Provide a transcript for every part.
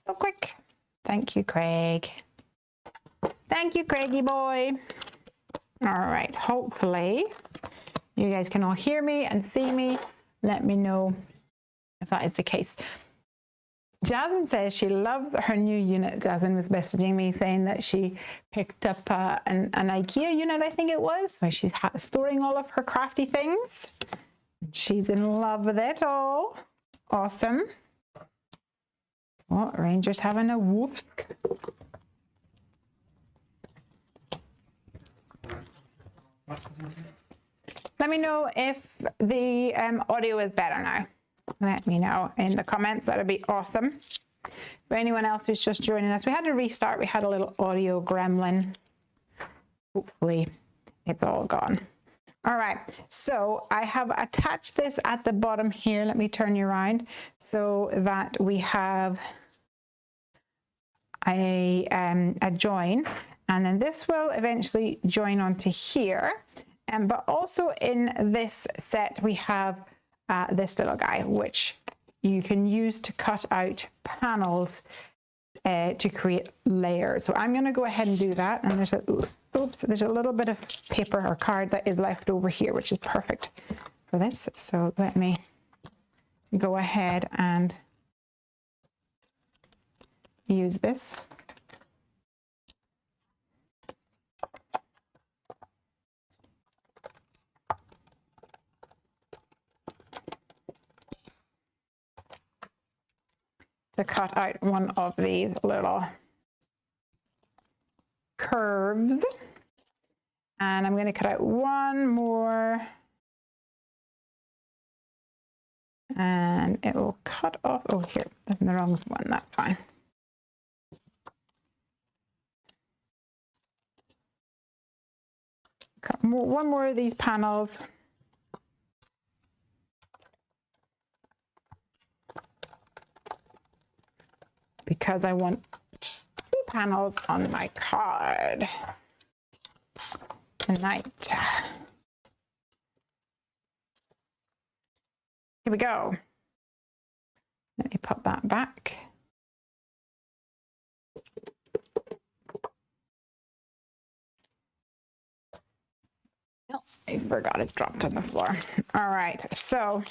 So quick. Thank you, Craig. Thank you, Craigie boy. All right, hopefully you guys can all hear me and see me. Let me know if that is the case. Jasmine says she loves her new unit. Jasmine was messaging me saying that she picked up an IKEA unit, I think it was, where she's storing all of her crafty things. She's in love with it all. Awesome. Oh, Ranger's having a whoops. Let me know if the audio is better now. Let me know in the comments. That'd be awesome. For anyone else who's just joining us, we had to restart. We had a little audio gremlin. Hopefully it's all gone. All right, so I have attached this at the bottom here. Let me turn you around so that we have a join, and then this will eventually join onto here. But also in this set, we have this little guy, which you can use to cut out panels to create layers. So I'm going to go ahead and do that. And there's a little bit of paper or card that is left over here, which is perfect for this. So let me go ahead and use this. To cut out one of these little curves. And I'm going to cut out one more. And it will cut off. Oh, here, that's the wrong one. That's fine. Cut one more of these panels. Because I want 2 panels on my card tonight. Here we go. Let me put that back. Oh, I forgot it dropped on the floor. All right, so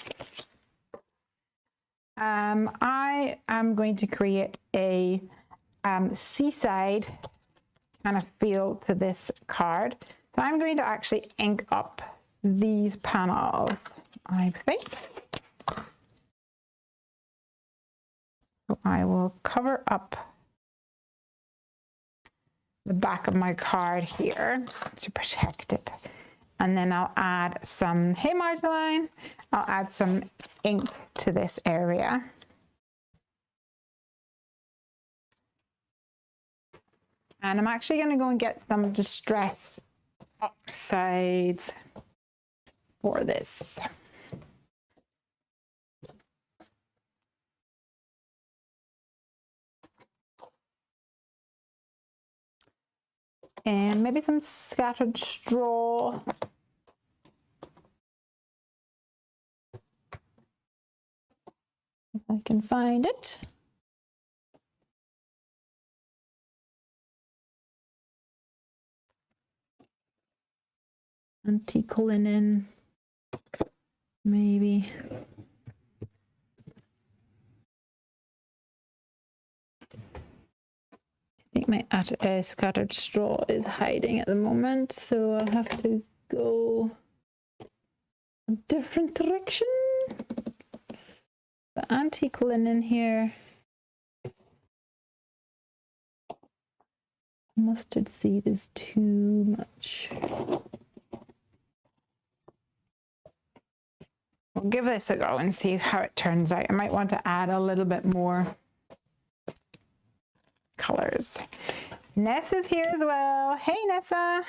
I am going to create a seaside kind of feel to this card. So I'm going to actually ink up these panels, I think. So I will cover up the back of my card here to protect it. And then I'll add some, hey Marceline, I'll add some ink to this area. And I'm actually going to go and get some distress oxides for this. And maybe some scattered straw. If I can find it. Antique linen, maybe. I think my scattered straw is hiding at the moment, so I'll have to go a different direction. The antique linen here. Mustard seed is too much. We'll give this a go and see how it turns out. I might want to add a little bit more colors. Nessa's here as well. Hey, Nessa.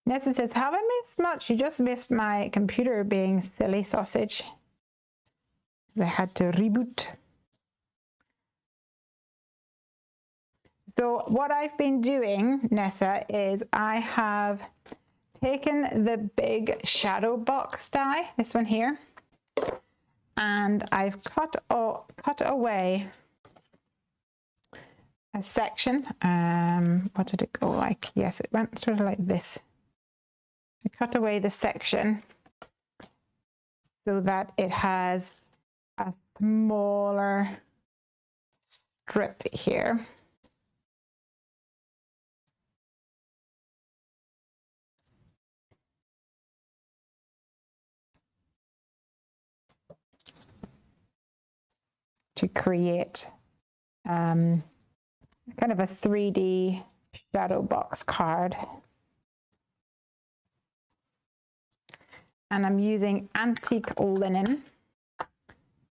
Nessa says, have I missed much? You just missed my computer being silly sausage. I had to reboot. So what I've been doing, Nessa, is I have taken the big shadow box die, this one here, and I've cut away a section. What did it go like? Yes, it went sort of like this. I cut away the section so that it has a smaller strip here. To create kind of a 3D shadow box card. And I'm using antique linen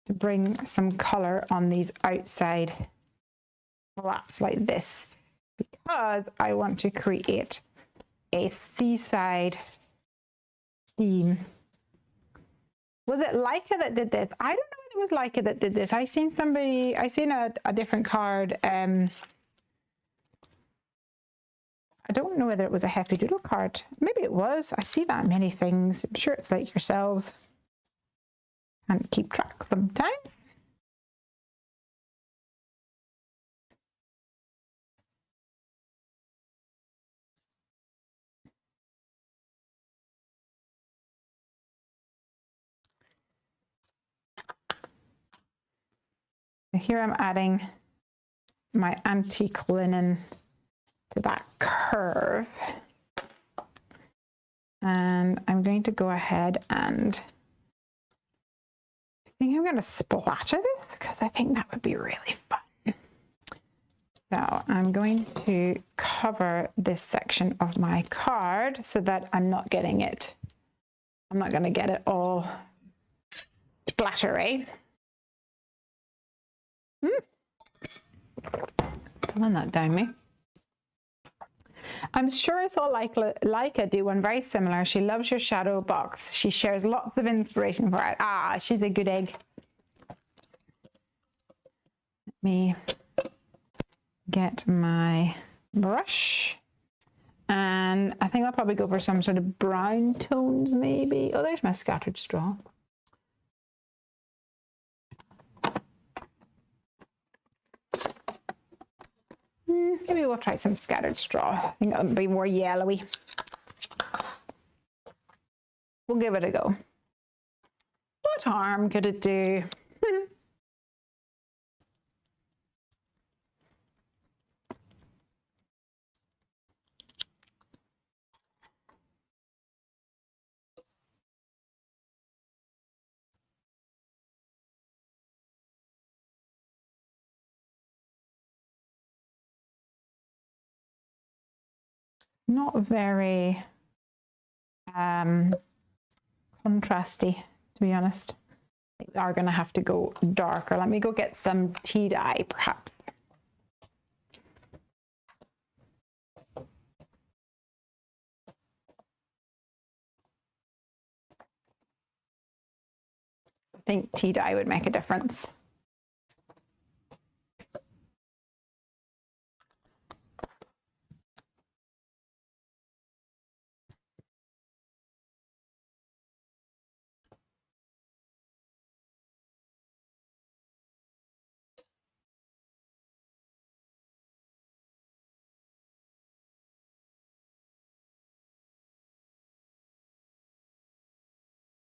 to bring some color on these outside flats like this, because I want to create a seaside theme. Was it Leica that did this? I don't know if it was Leica that did this. I seen a different card. I don't know whether it was a Happy Doodle card. Maybe it was. I see that in many things. I'm sure it's like yourselves. Can't keep track sometimes. Here I'm adding my antique linen to that curve. And I'm going to go ahead and I think I'm going to splatter this because I think that would be really fun. So I'm going to cover this section of my card so that I'm not getting it. I'm not going to get it all splattery. Pulling that down me. I'm sure I saw Leica do one very similar. She loves your shadow box. She shares lots of inspiration for it. Ah, she's a good egg. Let me get my brush. And I think I'll probably go for some sort of brown tones maybe. Oh, there's my scattered straw. Maybe we'll try some scattered straw. I think it'll be more yellowy. We'll give it a go. What harm could it do? Not very contrasty, to be honest. I think we are going to have to go darker. Let me go get some tea dye, perhaps. I think tea dye would make a difference.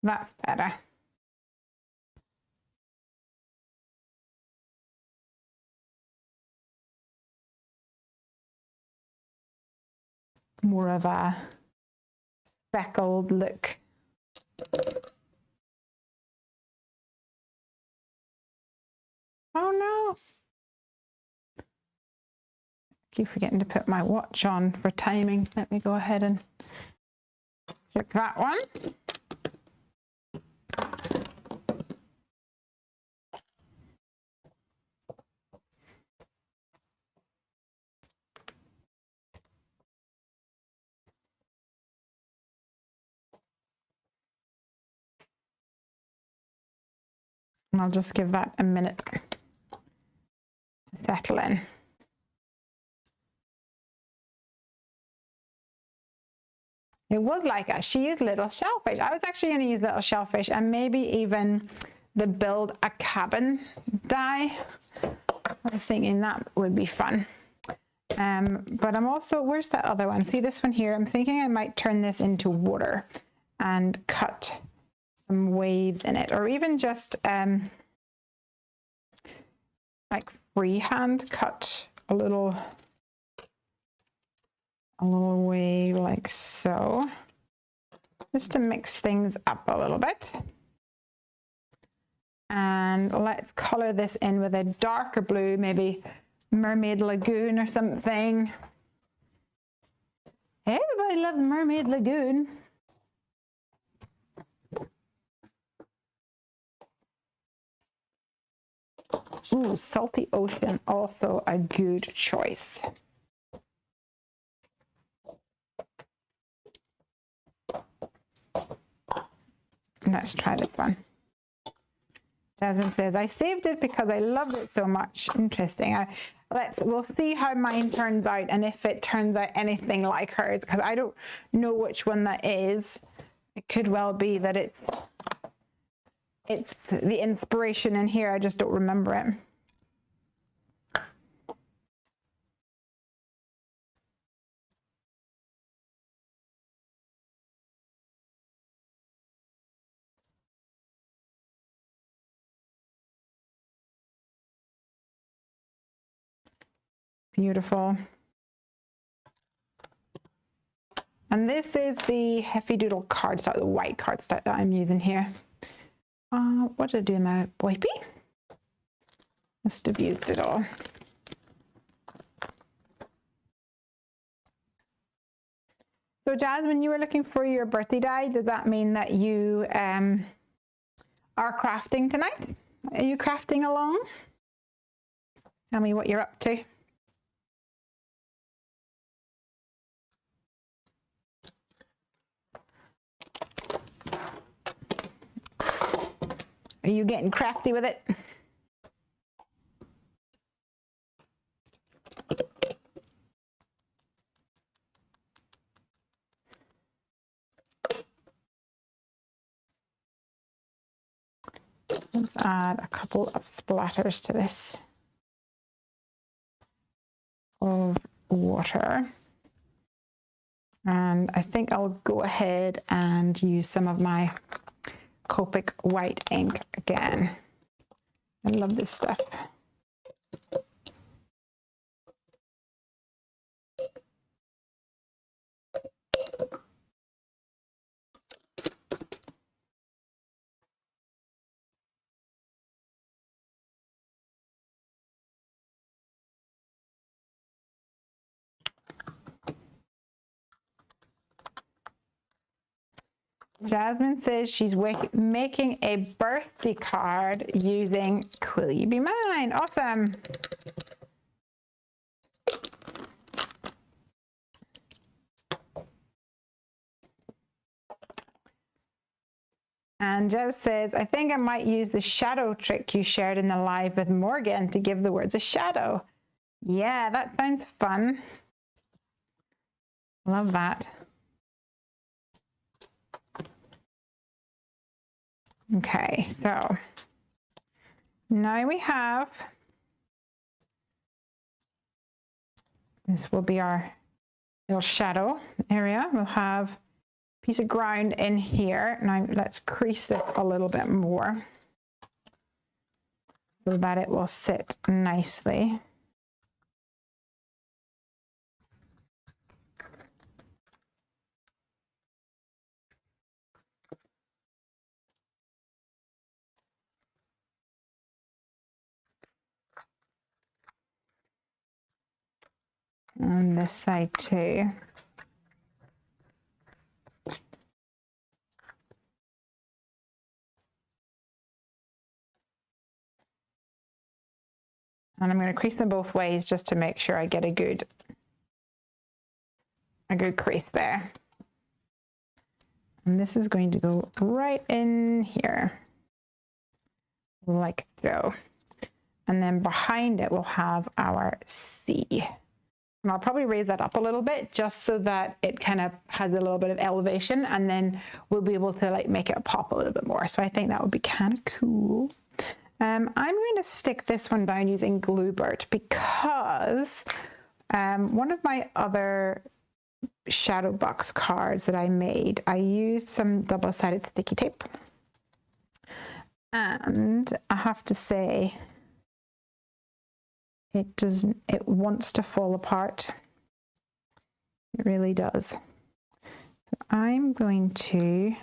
That's better. More of a speckled look. Oh no. I keep forgetting to put my watch on for timing. Let me go ahead and click that one. And I'll just give that a minute to settle in. It was like she used little shellfish. I was actually going to use little shellfish and maybe even the Build a Cabin die. I was thinking that would be fun. But I'm also, where's that other one? See this one here? I'm thinking I might turn this into water and cut some waves in it, or even just like freehand cut a little wave like so, just to mix things up a little bit. And let's color this in with a darker blue, maybe Mermaid Lagoon or something. Everybody loves Mermaid Lagoon. Ooh, Salty Ocean, also a good choice. Let's try this one. Jasmine says, I saved it because I loved it so much. Interesting. We'll see how mine turns out, and if it turns out anything like hers, because I don't know which one that is. It could well be that it's the inspiration in here. I just don't remember it. Beautiful. And this is the Hefty Doodle cardstock, the white cardstock that I'm using here. What did I do in my wipey? Must have used it all. So Jasmine, you were looking for your birthday die. Does that mean that you are crafting tonight? Are you crafting along? Tell me what you're up to. Are you getting crafty with it? Let's add a couple of splatters to this of water. And I think I'll go ahead and use some of my Copic white ink again. I love this stuff. Jasmine says she's making a birthday card using Will You Be Mine? Awesome. And Jess says, I think I might use the shadow trick you shared in the live with Morgan to give the words a shadow. Yeah, that sounds fun. Love that. Okay, so now we have, this will be our little shadow area. We'll have a piece of ground in here. Now let's crease this a little bit more so that it will sit nicely. On this side too. And I'm going to crease them both ways just to make sure I get a good crease there. And this is going to go right in here, like so. And then behind it we'll have our C. And I'll probably raise that up a little bit just so that it kind of has a little bit of elevation, and then we'll be able to like make it pop a little bit more. So I think that would be kind of cool. I'm going to stick this one down using Bluebird because one of my other shadow box cards that I made, I used some double-sided sticky tape. And I have to say, it wants to fall apart. It really does. So I'm going to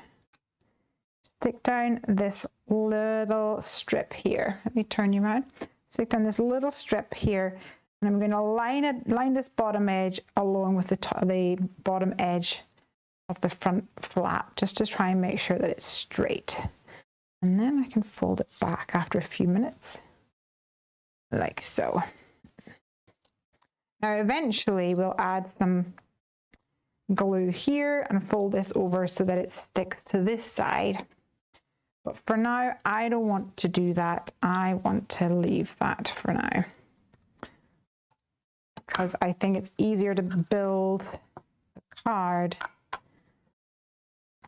stick down this little strip here. Let me turn you around. Stick down this little strip here, and I'm going to line this bottom edge along with the bottom edge of the front flap, just to try and make sure that it's straight. And then I can fold it back after a few minutes, like so. Now eventually we'll add some glue here and fold this over so that it sticks to this side. But for now, I don't want to do that. I want to leave that for now, because I think it's easier to build the card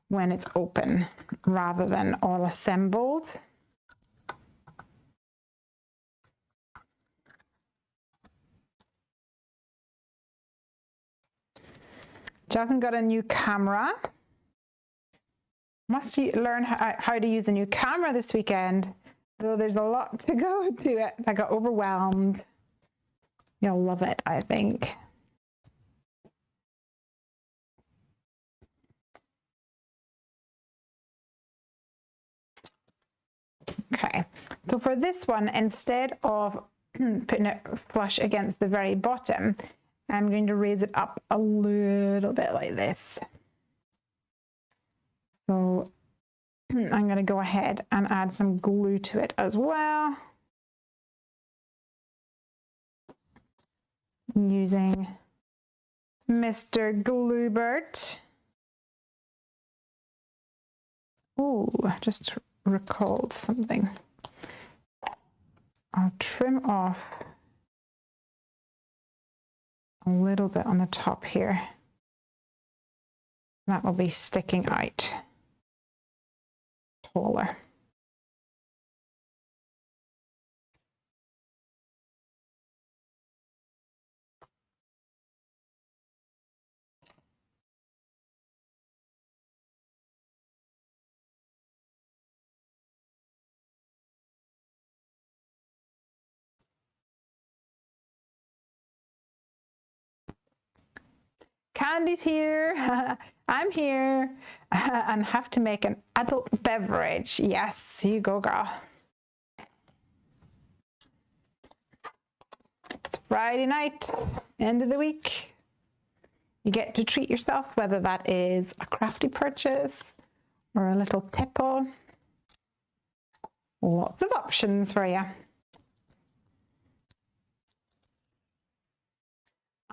when it's open rather than all assembled. Jasmine got a new camera. Must learn how to use a new camera this weekend, though there's a lot to go to it. I got overwhelmed. You'll love it, I think. Okay, so for this one, instead of putting it flush against the very bottom, I'm going to raise it up a little bit like this. So I'm going to go ahead and add some glue to it as well, using Mr. Bluebird. Oh, I just recalled something. I'll trim off a little bit on the top here. That will be sticking out taller. Candy's here. I'm here and have to make an adult beverage. Yes, here you go, girl. It's Friday night, end of the week. You get to treat yourself, whether that is a crafty purchase or a little tipple. Lots of options for you.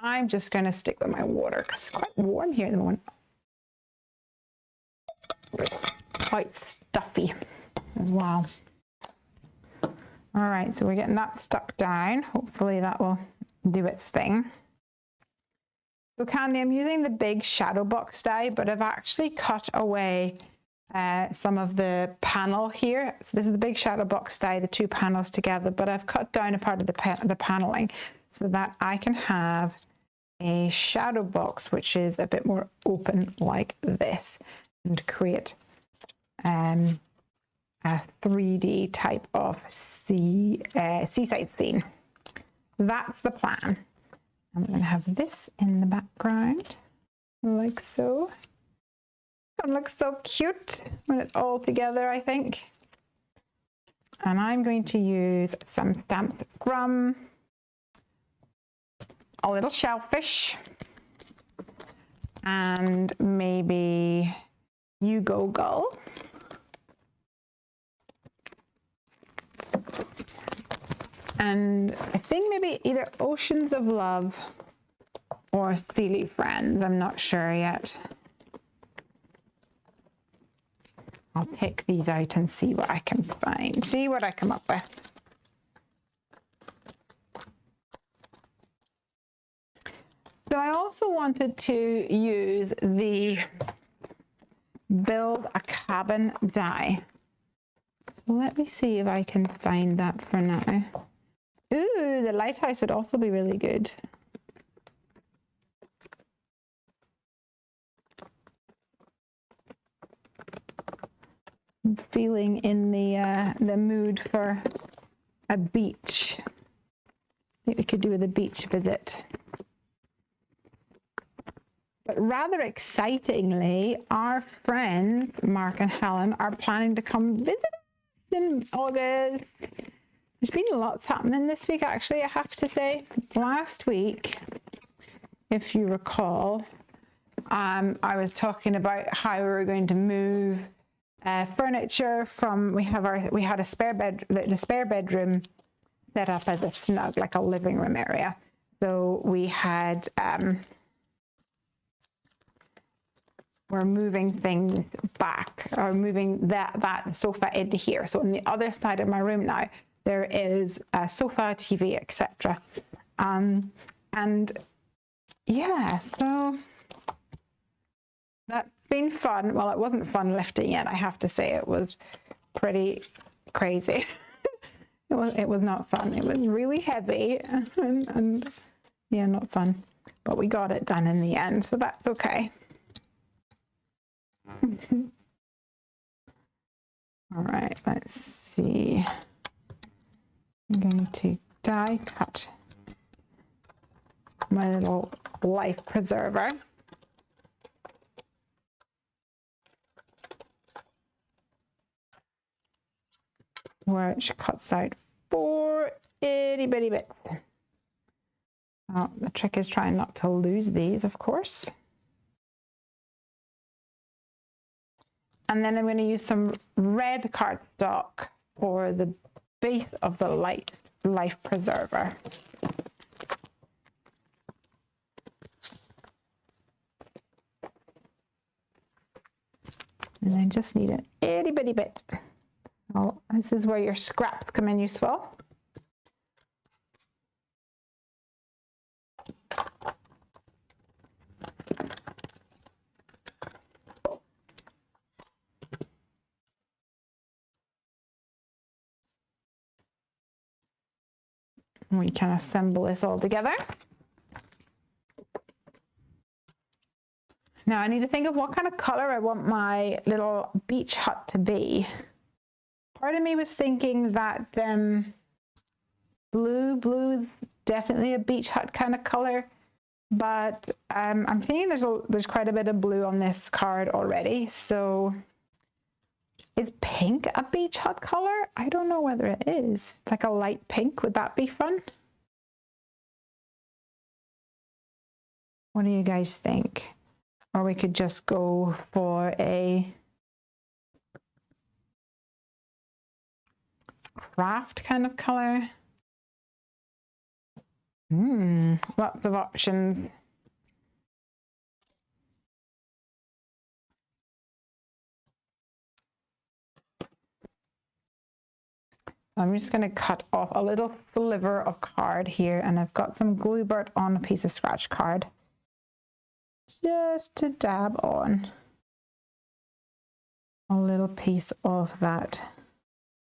I'm just going to stick with my water because it's quite warm here at the moment. Quite stuffy as well. All right, so we're getting that stuck down. Hopefully that will do its thing. So Candy, I'm using the big shadow box die, but I've actually cut away some of the panel here. So this is the big shadow box die, the two panels together, but I've cut down a part of the paneling so that I can have a shadow box which is a bit more open like this, and create a 3D type of seaside scene. That's the plan. I'm going to have this in the background like so. It looks so cute when it's all together, I think. And I'm going to use some stamps from a little shellfish, and maybe You Go Gull. And I think maybe either Oceans of Love or Steely Friends. I'm not sure yet. I'll take these out and see what I can find, see what I come up with. also wanted to use the Build a Cabin die. Let me see if I can find that for now. Ooh, the lighthouse would also be really good. I'm feeling in the mood for a beach. I think we could do with a beach visit. But rather excitingly, our friends, Mark and Helen, are planning to come visit us in August. There's been lots happening this week, actually, I have to say. Last week, if you recall, I was talking about how we were going to move furniture from, we had a spare bed, the spare bedroom set up as a snug, like a living room area. So we had, we're moving things back, or moving that sofa into here. So on the other side of my room now, there is a sofa, TV, etc. And yeah, so that's been fun. Well, it wasn't fun lifting it, I have to say. It was pretty crazy. It was not fun. It was really heavy and yeah, not fun. But we got it done in the end, so that's okay. All right, let's see. I'm going to die cut my little life preserver. Which cuts out 4 itty bitty bits. Oh, the trick is trying not to lose these, of course. And then I'm going to use some red cardstock for the base of the life preserver. And I just need an itty bitty bit. Oh, this is where your scraps come in useful. We can assemble this all together. Now I need to think of what kind of color I want my little beach hut to be. Part of me was thinking that blue's definitely a beach hut kind of color, but I'm thinking there's quite a bit of blue on this card already. So is pink a beach hut color? I don't know whether it is. Like a light pink, would that be fun? What do you guys think? Or we could just go for a craft kind of color. Lots of options. I'm just going to cut off a little sliver of card here, and I've got some glue burnt on a piece of scratch card just to dab on a little piece of that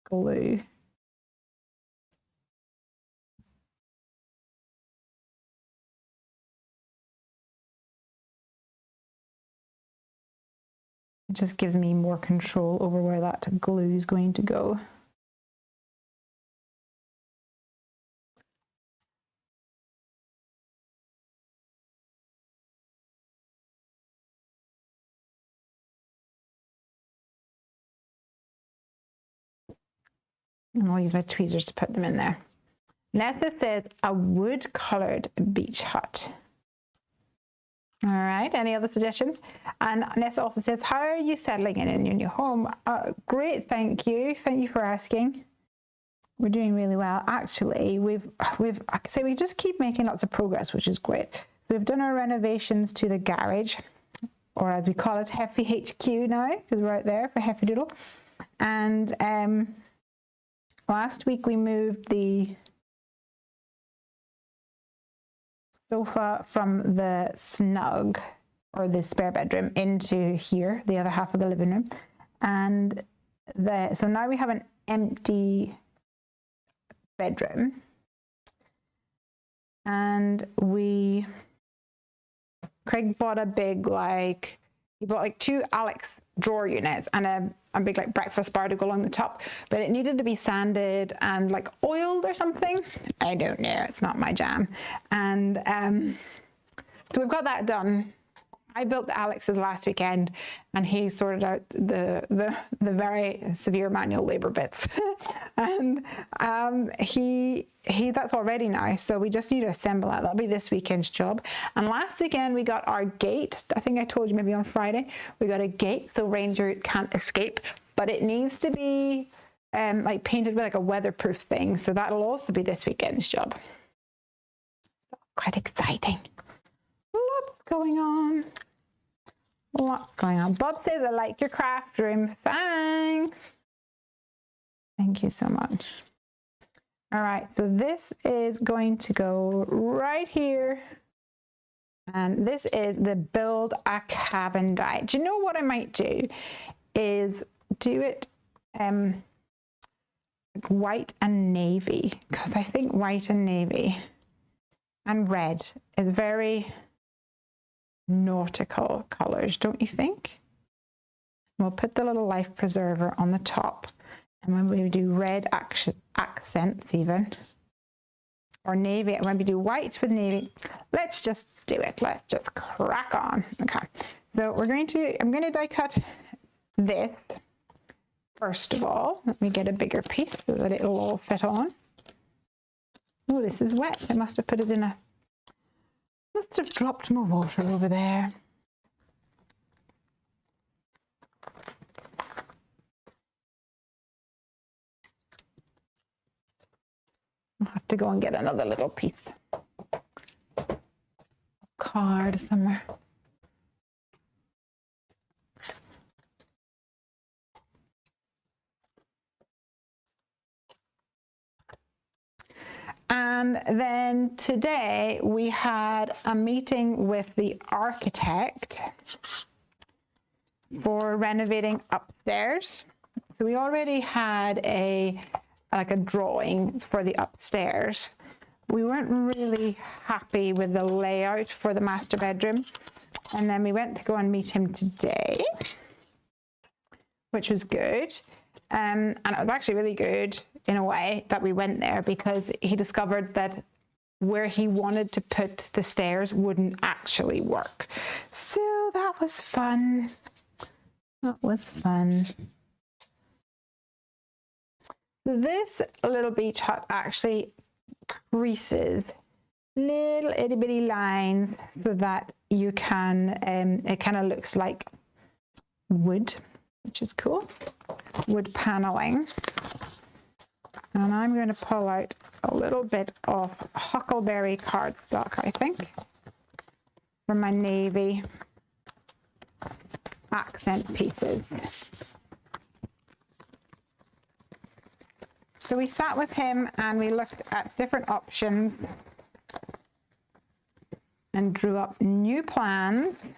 glue. It just gives me more control over where that glue is going to go. And I'll use my tweezers to put them in there. Nessa says a wood-colored beach hut. All right, any other suggestions? And Nessa also says, how are you settling in your new home? Great, thank you. Thank you for asking. We're doing really well. Actually, we just keep making lots of progress, which is great. So we've done our renovations to the garage, or as we call it, Heffy HQ now, because we're out there for Heffy Doodle. And last week we moved the sofa from the snug or the spare bedroom into here, the other half of the living room. And so now we have an empty bedroom. And Craig bought a big, he bought like 2 Alex drawer units and a big like breakfast bar to go along the top, but it needed to be sanded and like oiled or something. I don't know, it's not my jam. And so we've got that done. I built the Alex's last weekend and he sorted out the very severe manual labor bits. And that's all ready now, so we just need to assemble that. That'll be this weekend's job. And last weekend we got our gate. I think I told you maybe on Friday we got a gate so Ranger can't escape, but it needs to be like painted with like a weatherproof thing, so that'll also be this weekend's job. Quite exciting. Lots going on. Lots going on. Bob says, I like your craft room. Thanks. Thank you so much. All right, so this is going to go right here. And this is the Build a Cabin die. Do you know what I might do? Is do it white and navy, because I think white and navy and red is very nautical colors, don't you think? We'll put the little life preserver on the top, and when we do red accents even, or navy, when we do white with navy, let's just do it. Let's just crack on. Okay, so I'm going to die cut this first of all. Let me get a bigger piece so that it'll all fit on. Oh, this is wet. I must have put it in a must have dropped my water over there. I'll have to go and get another little piece of card somewhere. And then today we had a meeting with the architect for renovating upstairs. So we already had a drawing for the upstairs. We weren't really happy with the layout for the master bedroom. And then we went to go and meet him today, which was good. And it was actually really good in a way that we went there, because he discovered that where he wanted to put the stairs wouldn't actually work. So that was fun. That was fun. This little beach hut actually creases little itty bitty lines so that you can, it kind of looks like wood, which is cool. Wood paneling. And I'm going to pull out a little bit of huckleberry cardstock, I think, for my navy accent pieces. So we sat with him and we looked at different options and drew up new plans.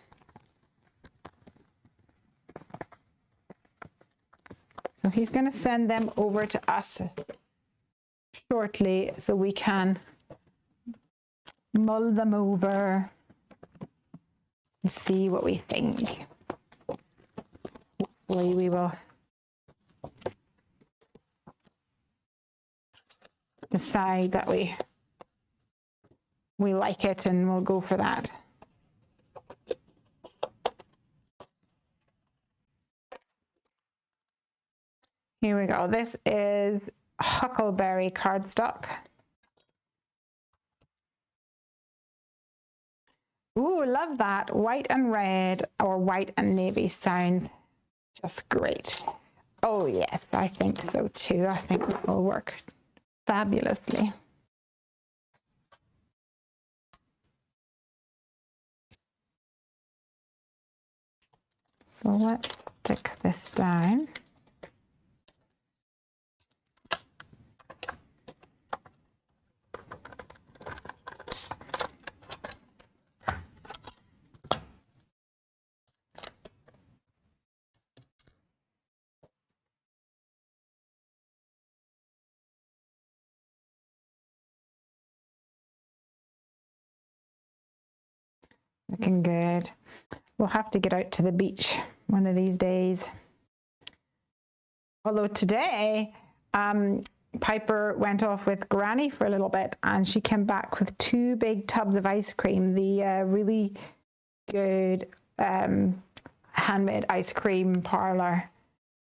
So he's going to send them over to us shortly so we can mull them over and see what we think. Hopefully we will decide that we like it and we'll go for that. Here we go. This is huckleberry cardstock. Ooh, love that. White and red or white and navy sounds just great. Oh yes, I think so too. I think that will work fabulously. So let's stick this down. Looking good. We'll have to get out to the beach one of these days. Although today, Piper went off with Granny for a little bit and she came back with 2 big tubs of ice cream. The really good handmade ice cream parlor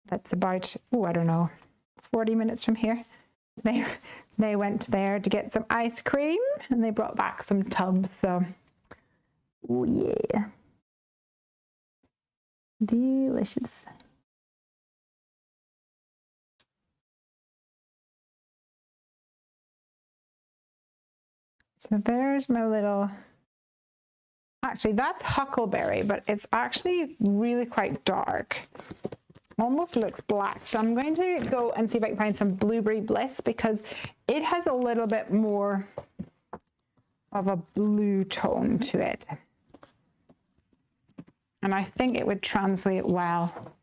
that's about, I don't know, 40 minutes from here. They went there to get some ice cream and they brought back some tubs. So, oh yeah. Delicious. So there's my little, actually that's huckleberry, but it's actually really quite dark. Almost looks black. So I'm going to go and see if I can find some blueberry bliss because it has a little bit more of a blue tone to it. And I think it would translate well.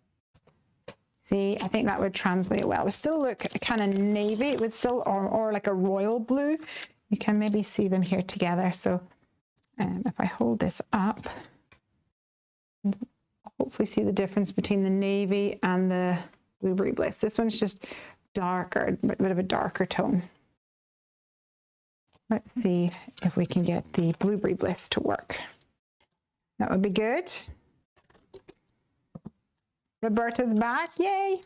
See, I think that would translate well. It would still look kind of navy. It would still, or like a royal blue. You can maybe see them here together. So if I hold this up, hopefully see the difference between the navy and the blueberry bliss. This one's just darker, a bit of a darker tone. Let's see if we can get the blueberry bliss to work. That would be good. Roberta's back, yay!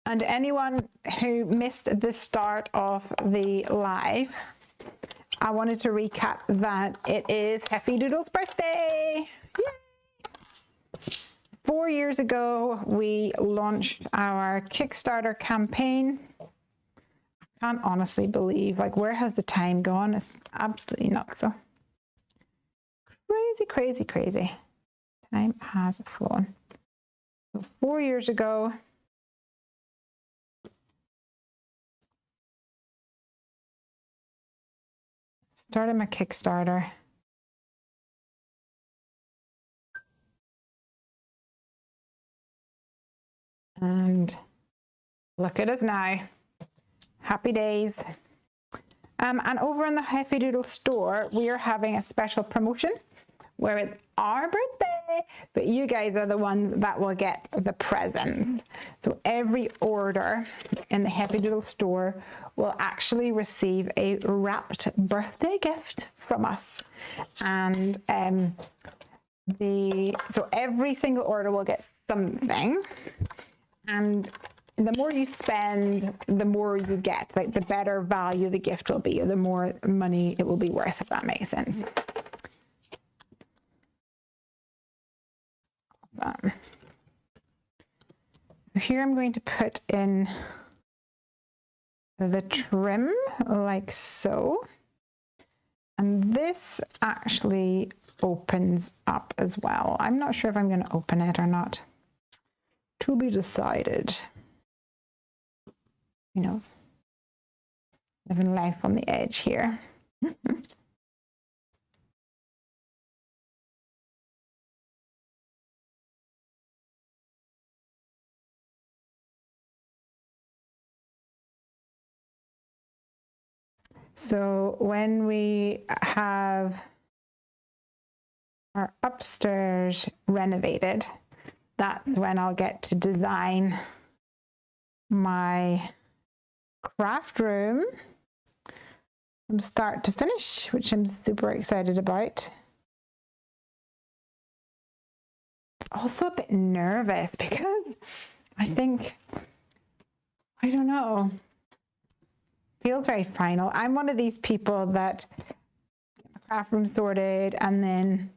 And anyone who missed the start of the live, I wanted to recap that it is Heffy Doodle's birthday. Yay! 4 years ago, we launched our Kickstarter campaign. I can't honestly believe, like, where has the time gone? It's absolutely nuts. So crazy, crazy, crazy. Time has flown. So 4 years ago, started my Kickstarter. And look at us now. Happy days. And over in the Heffy Doodle store, we are having a special promotion where it's our birthday, but you guys are the ones that will get the presents. So every order in the Heffy Doodle store will actually receive a wrapped birthday gift from us. And so every single order will get something. And the more you spend, the more you get. Like the better value the gift will be, or the more money it will be worth, if that makes sense. Here I'm going to put in the trim like so. And this actually opens up as well. I'm not sure if I'm going to open it or not. To be decided. Who knows? Living life on the edge here. So when we have our upstairs renovated, that's when I'll get to design my craft room from start to finish, which I'm super excited about. Also a bit nervous because I think, I don't know, feels very final. I'm one of these people that get my craft room sorted and then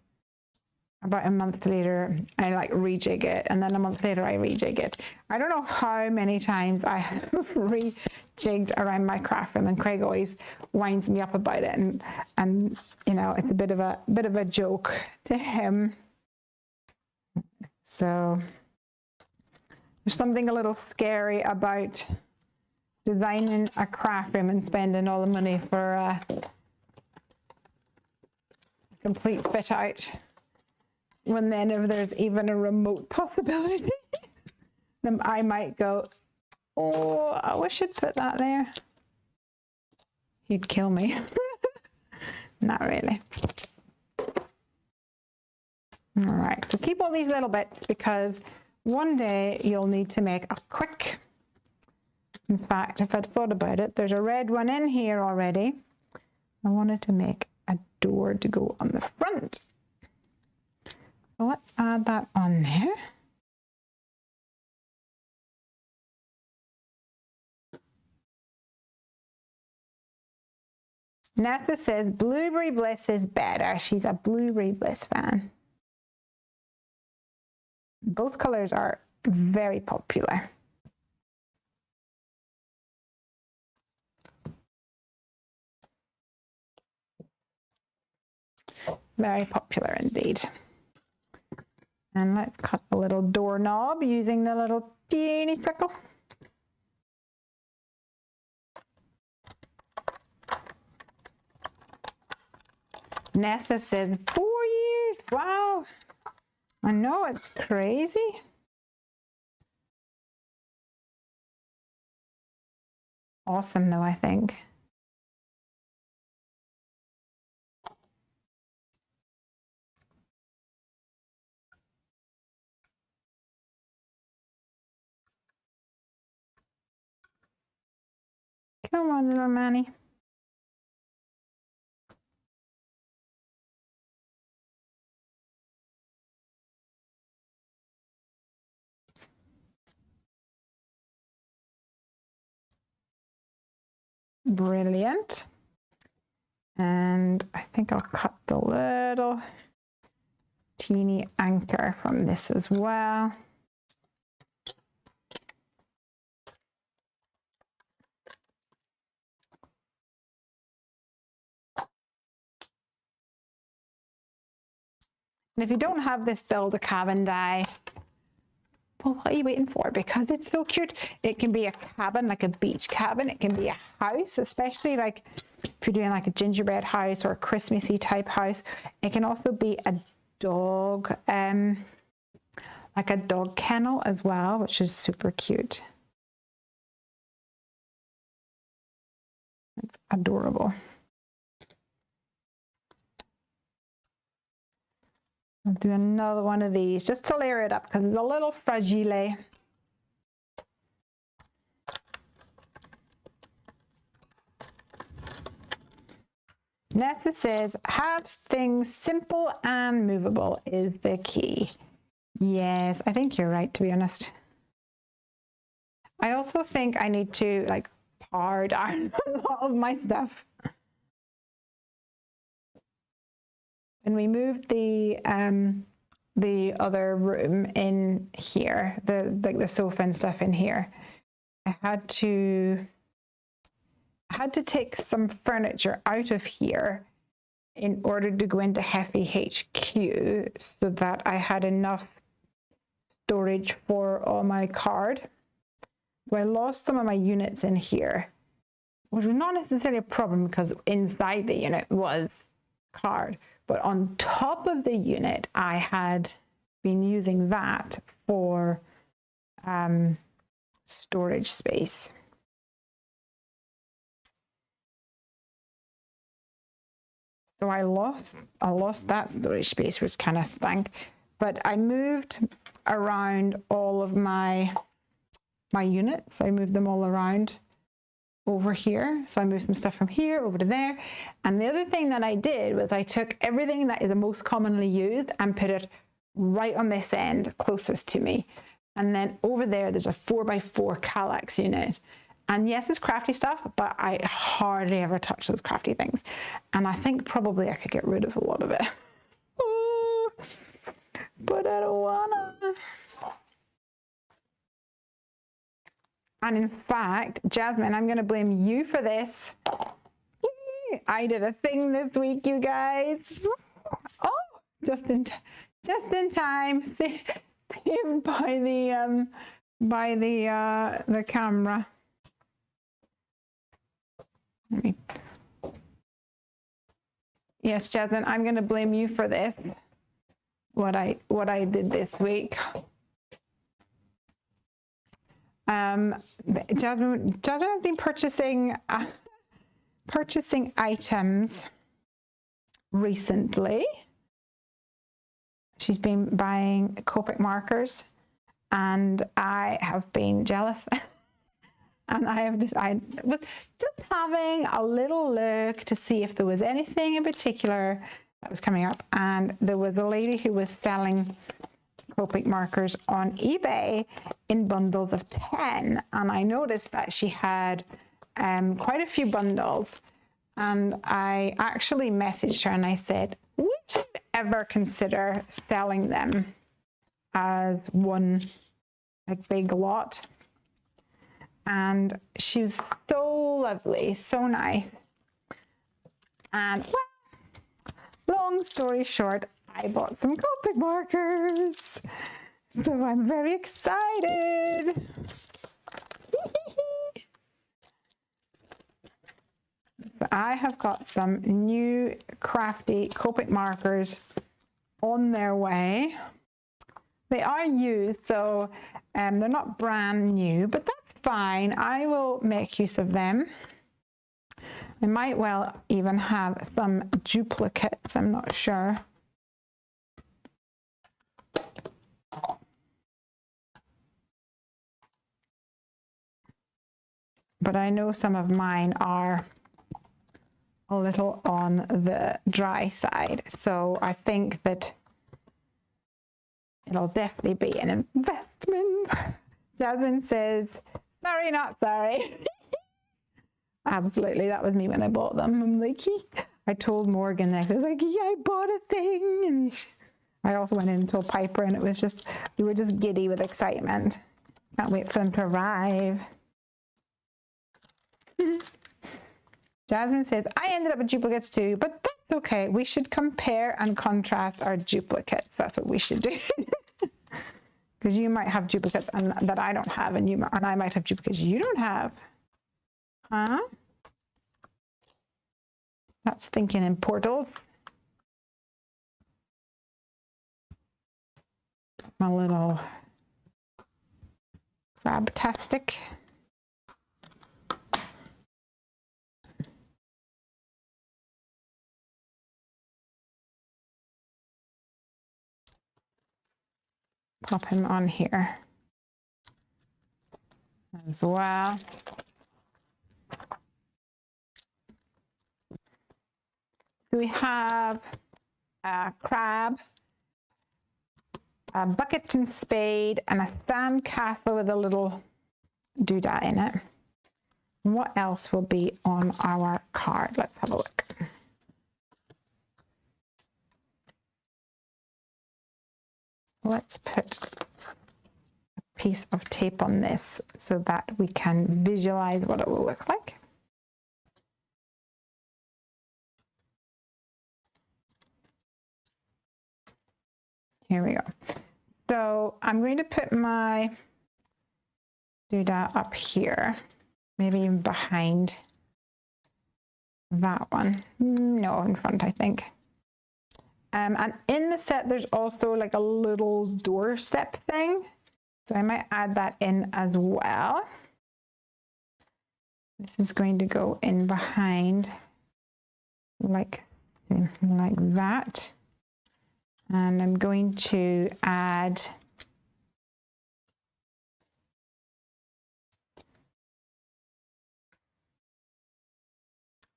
about a month later I like rejig it, and then a month later I rejig it. I don't know how many times I have rejigged around my craft room, and Craig always winds me up about it, and you know, it's a bit of a joke to him. So there's something a little scary about designing a craft room and spending all the money for a complete fit out, when then if there's even a remote possibility, then I might go, oh, I wish I'd put that there. He'd kill me. not really. All right, so keep all these little bits because one day you'll need to make a quick, in fact, if I'd thought about it, there's a red one in here already. I wanted to make a door to go on the front. So let's add that on there. Nesta says Blueberry Bliss is better. She's a Blueberry Bliss fan. Both colors are very popular. Very popular indeed. And let's cut a little doorknob using the little teeny circle. Nessa says 4 years. Wow. I know, it's crazy. Awesome though, I think. Come on, little Manny. Brilliant. And I think I'll cut the little teeny anchor from this as well. And if you don't have this build a cabin die, well, what are you waiting for? Because it's so cute. It can be a cabin, like a beach cabin. It can be a house, especially like if you're doing like a gingerbread house or a Christmassy type house. It can also be a dog, like a dog kennel as well, which is super cute. It's adorable. I'll do another one of these just to layer it up because it's a little fragile. Nessa says, have things simple and movable is the key. Yes, I think you're right, to be honest. I also think I need to like par down a lot of my stuff. When we moved the other room in here, the sofa and stuff in here, I had to take some furniture out of here in order to go into Heffy HQ so that I had enough storage for all my card. So I lost some of my units in here, which was not necessarily a problem because inside the unit was card. But on top of the unit, I had been using that for storage space. So I lost that storage space, which kind of stank. But I moved around all of my units. I moved them all around over here. So I moved some stuff from here over to there. And the other thing that I did was I took everything that is the most commonly used and put it right on this end closest to me. And then over there, there's a 4x4 Kallax unit. And yes, it's crafty stuff, but I hardly ever touch those crafty things. And I think probably I could get rid of a lot of it. Ooh, but I don't wanna. And in fact, Jasmine, I'm going to blame you for this. I did a thing this week, you guys. Oh, just in time, saved by the camera. Yes, Jasmine, I'm going to blame you for this. What I did this week. Jasmine has been purchasing items recently. She's been buying Copic markers, and I have been jealous. And I was just having a little look to see if there was anything in particular that was coming up. And there was a lady who was selling Copic markers on eBay in bundles of 10. And I noticed that she had quite a few bundles. And I actually messaged her and I said, would you ever consider selling them as one like big lot? And she was so lovely, so nice. And well, long story short, I bought some Copic markers. So I'm very excited. So I have got some new crafty Copic markers on their way. They are used, so they're not brand new, but that's fine. I will make use of them. I might well even have some duplicates, I'm not sure. But I know some of mine are a little on the dry side, so I think that it'll definitely be an investment. Jasmine says, sorry, not sorry. Absolutely, that was me when I bought them. I'm like, I told Morgan, I was like, yeah, I bought a thing. And I also went in and told Piper, and it was just, we were just giddy with excitement. Can't wait for them to arrive. Jasmine says, I ended up with duplicates too, but that's okay. We should compare and contrast our duplicates. That's what we should do. Because you might have duplicates that I don't have, and I might have duplicates you don't have. Huh? That's thinking in portals. My little crab-tastic. Pop him on here as well. So we have a crab, a bucket and spade, and a sand castle with a little doodah in it. What else will be on our card? Let's have a look. Let's put a piece of tape on this so that we can visualize what it will look like. Here we go. So I'm going to put my doodah up here, maybe even behind that one. No, in front, I think. And in the set, there's also like a little doorstep thing. So I might add that in as well. This is going to go in behind like that. And I'm going to add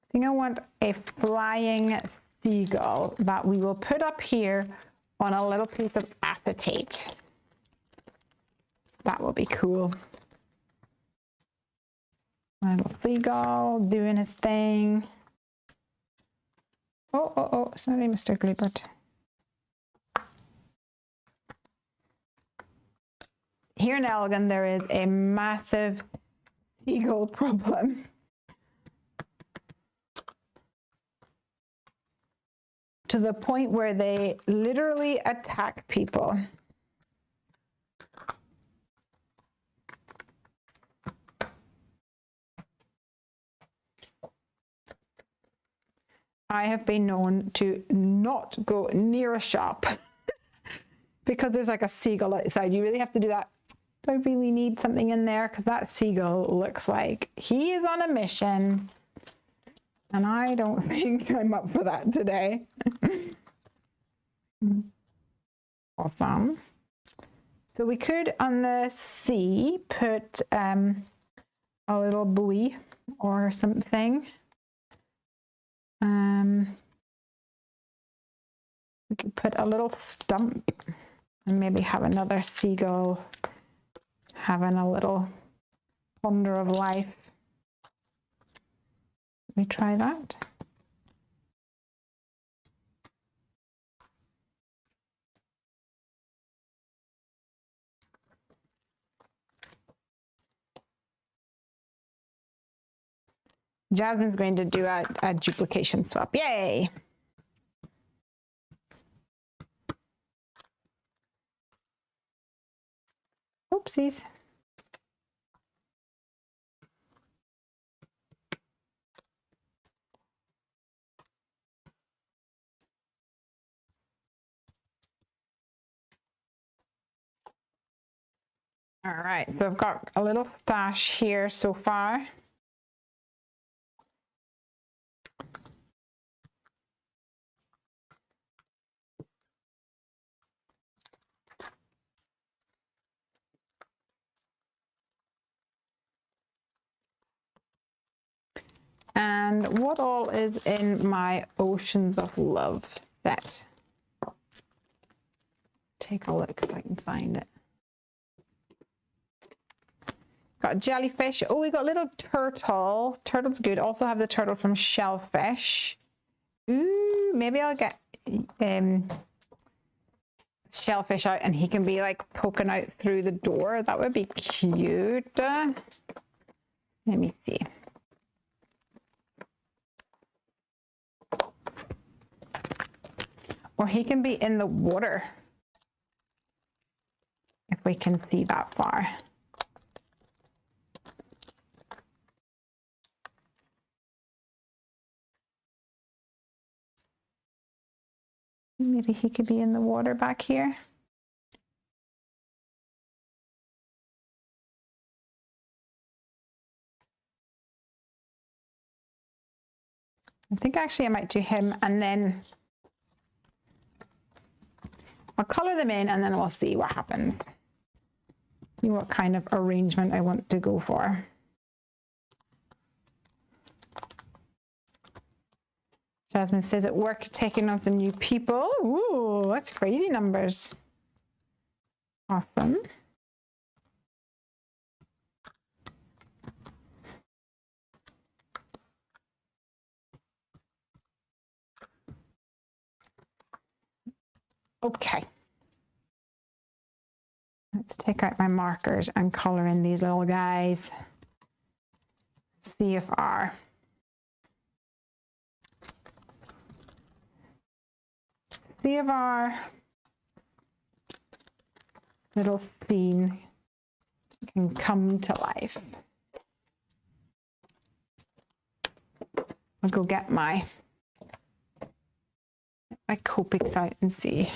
I think I want a flying seagull that we will put up here on a little piece of acetate. That will be cool. My little seagull doing his thing. Oh, sorry, Mr. Gliebert. Here in Elgin, there is a massive seagull problem. To the point where they literally attack people. I have been known to not go near a shop because there's like a seagull outside. You really have to do that. Do I really need something in there? Because that seagull looks like he is on a mission. And I don't think I'm up for that today. Awesome. So we could on the C put a little buoy or something. We could put a little stump and maybe have another seagull having a little ponder of life. We try that. Jasmine's going to do a duplication swap. Yay! Oopsies. All right, so I've got a little stash here so far. And what all is in my Oceans of Love set? Take a look if I can find it. Got jellyfish. Oh, we got a little turtle. Turtle's good. Also have the turtle from Shellfish. Ooh, maybe I'll get Shellfish out and he can be like poking out through the door. That would be cute. Let me see. Or he can be in the water, if we can see that far. Maybe he could be in the water back here. I think actually I might do him and then I'll color them in and then we'll see what happens. See what kind of arrangement I want to go for. Jasmine says at work taking on some new people. Ooh, that's crazy numbers. Awesome. Okay. Let's take out my markers and color in these little guys. See if our little scene can come to life. I'll go get my Copics out and see.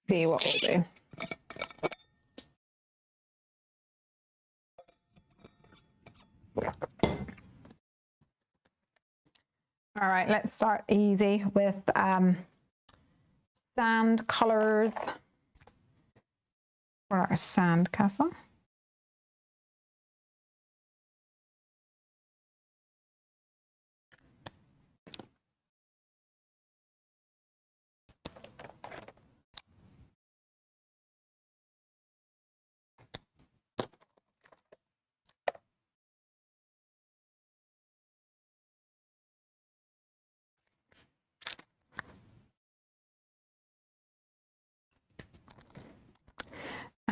See what we'll do. All right, let's start easy with sand colors for our sand castle.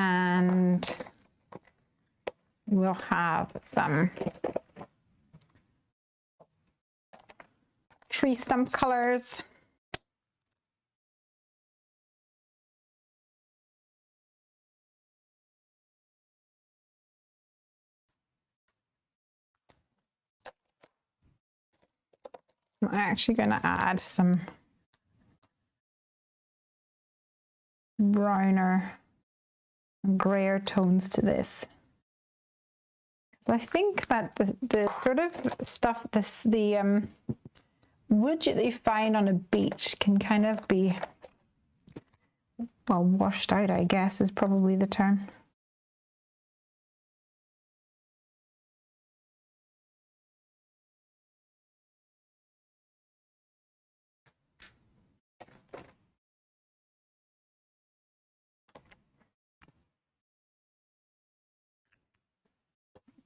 And we'll have some tree stump colors. I'm actually going to add some browner grayer tones to this. So I think that the sort of stuff, the wood that you find on a beach can kind of be, well, washed out, I guess, is probably the term.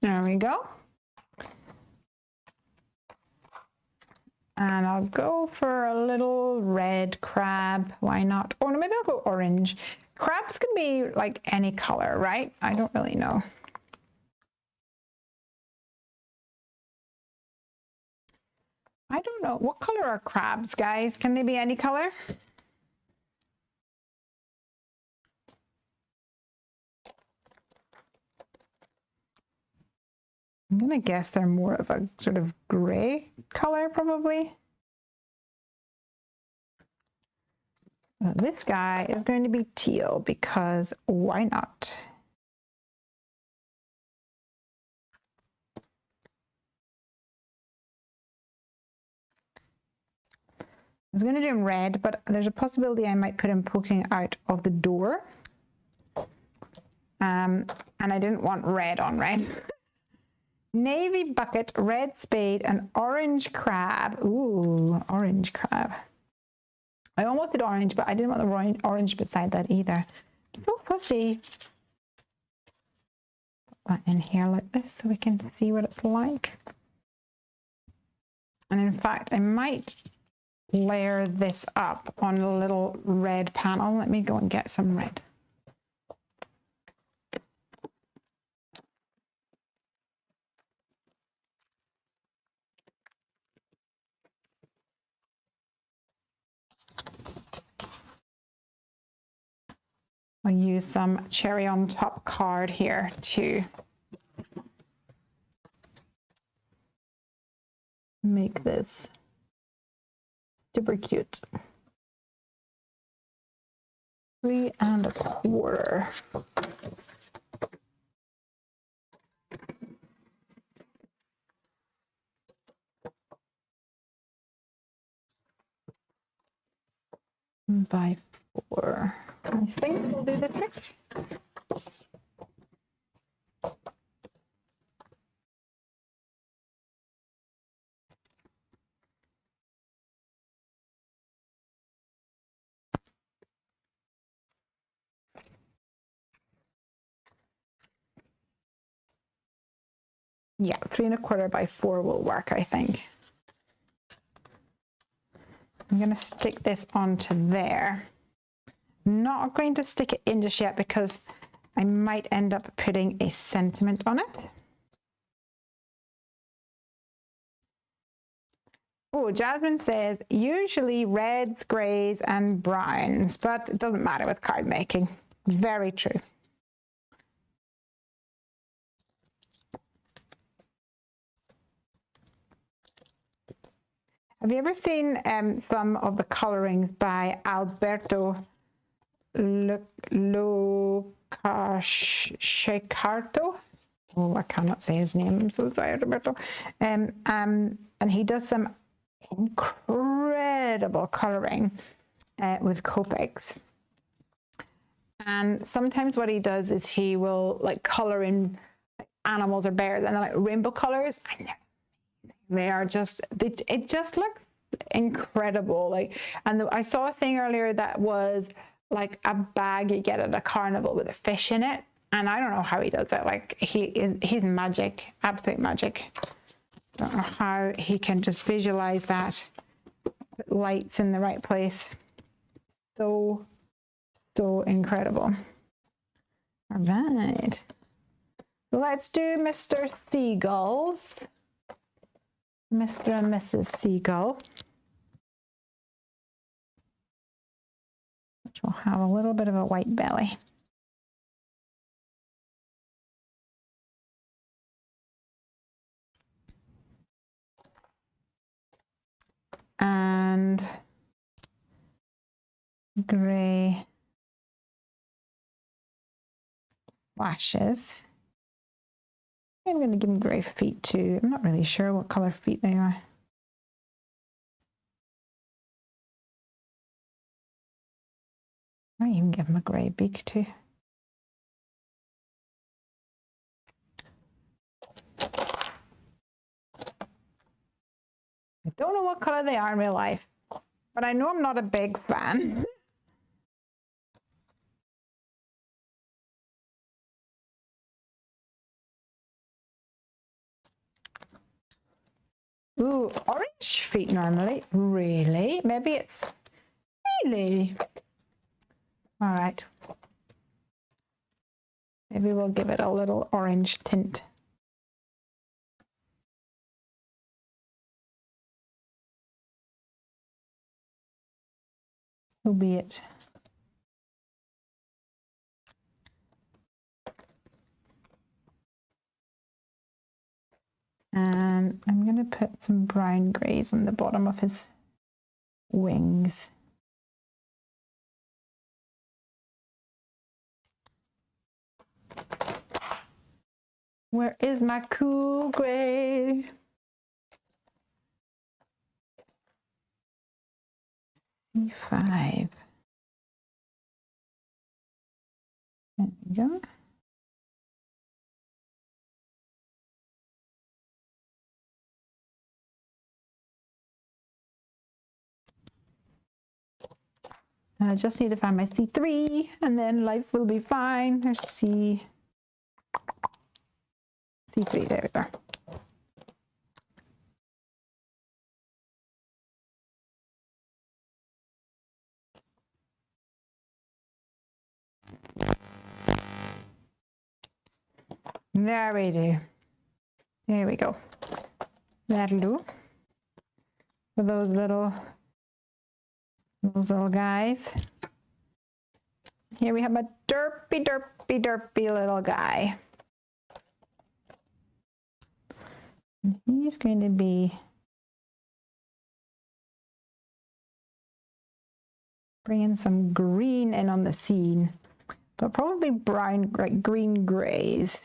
There we go. And I'll go for a little red crab. Why not? Or maybe I'll go orange. Crabs can be like any color, right? I don't really know. I don't know. What color are crabs, guys? Can they be any color? I'm gonna guess they're more of a sort of gray color, probably. This guy is going to be teal because why not? I was going to do him red, but there's a possibility I might put him poking out of the door. And I didn't want red on red. Navy bucket, red spade, and orange crab. Ooh, orange crab. I almost did orange, but I didn't want the orange beside that either. So fussy. Put that in here like this so we can see what it's like. And in fact, I might layer this up on a little red panel. Let me go and get some red. I'll use some cherry on top card here to make this super cute. 3 1/4. By 4. I think we'll do the trick. Yeah, 3 1/4 by 4 will work, I think. I'm going to stick this onto there. Not going to stick it in just yet because I might end up putting a sentiment on it. Oh, Jasmine says, usually reds, grays, and browns, but it doesn't matter with card making. Very true. Have you ever seen some of the colorings by Alberto Locarchicato? Oh, I cannot say his name. I'm so sorry, Alberto. And he does some incredible coloring with Copics. And sometimes what he does is he will like color in animals or bears and they're like rainbow colors. They are just, it just looks incredible. Like, and I saw a thing earlier that was like a bag you get at a carnival with a fish in it. And I don't know how he does it. Like he's magic, absolute magic. Don't know how he can just visualize that. Put lights in the right place. So incredible. All right. So let's do Mr. Seagulls. Mr. and Mrs. Seagull, which will have a little bit of a white belly. And gray flashes. I'm going to give them grey feet too. I'm not really sure what colour feet they are. I might even give them a grey beak too. I don't know what colour they are in real life, but I know I'm not a big fan. Ooh, orange feet normally. Really? Maybe it's really. All right. Maybe we'll give it a little orange tint. So be it. And I'm going to put some brown greys on the bottom of his wings. Where is my cool grey? C5. There we go. I just need to find my C3 and then life will be fine. There's C3, there we go. There we do. There we go. That'll do. For those little guys. Here we have a derpy little guy. And he's going to be bringing some green in on the scene, but probably brown, like green grays.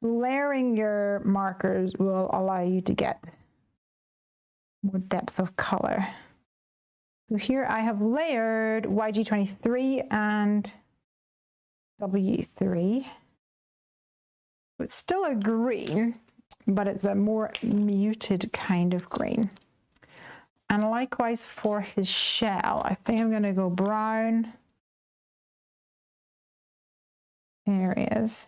Layering your markers will allow you to get more depth of color. So here I have layered YG23 and W3. It's still a green, but it's a more muted kind of green. And likewise for his shell, I think I'm going to go brown. There he is.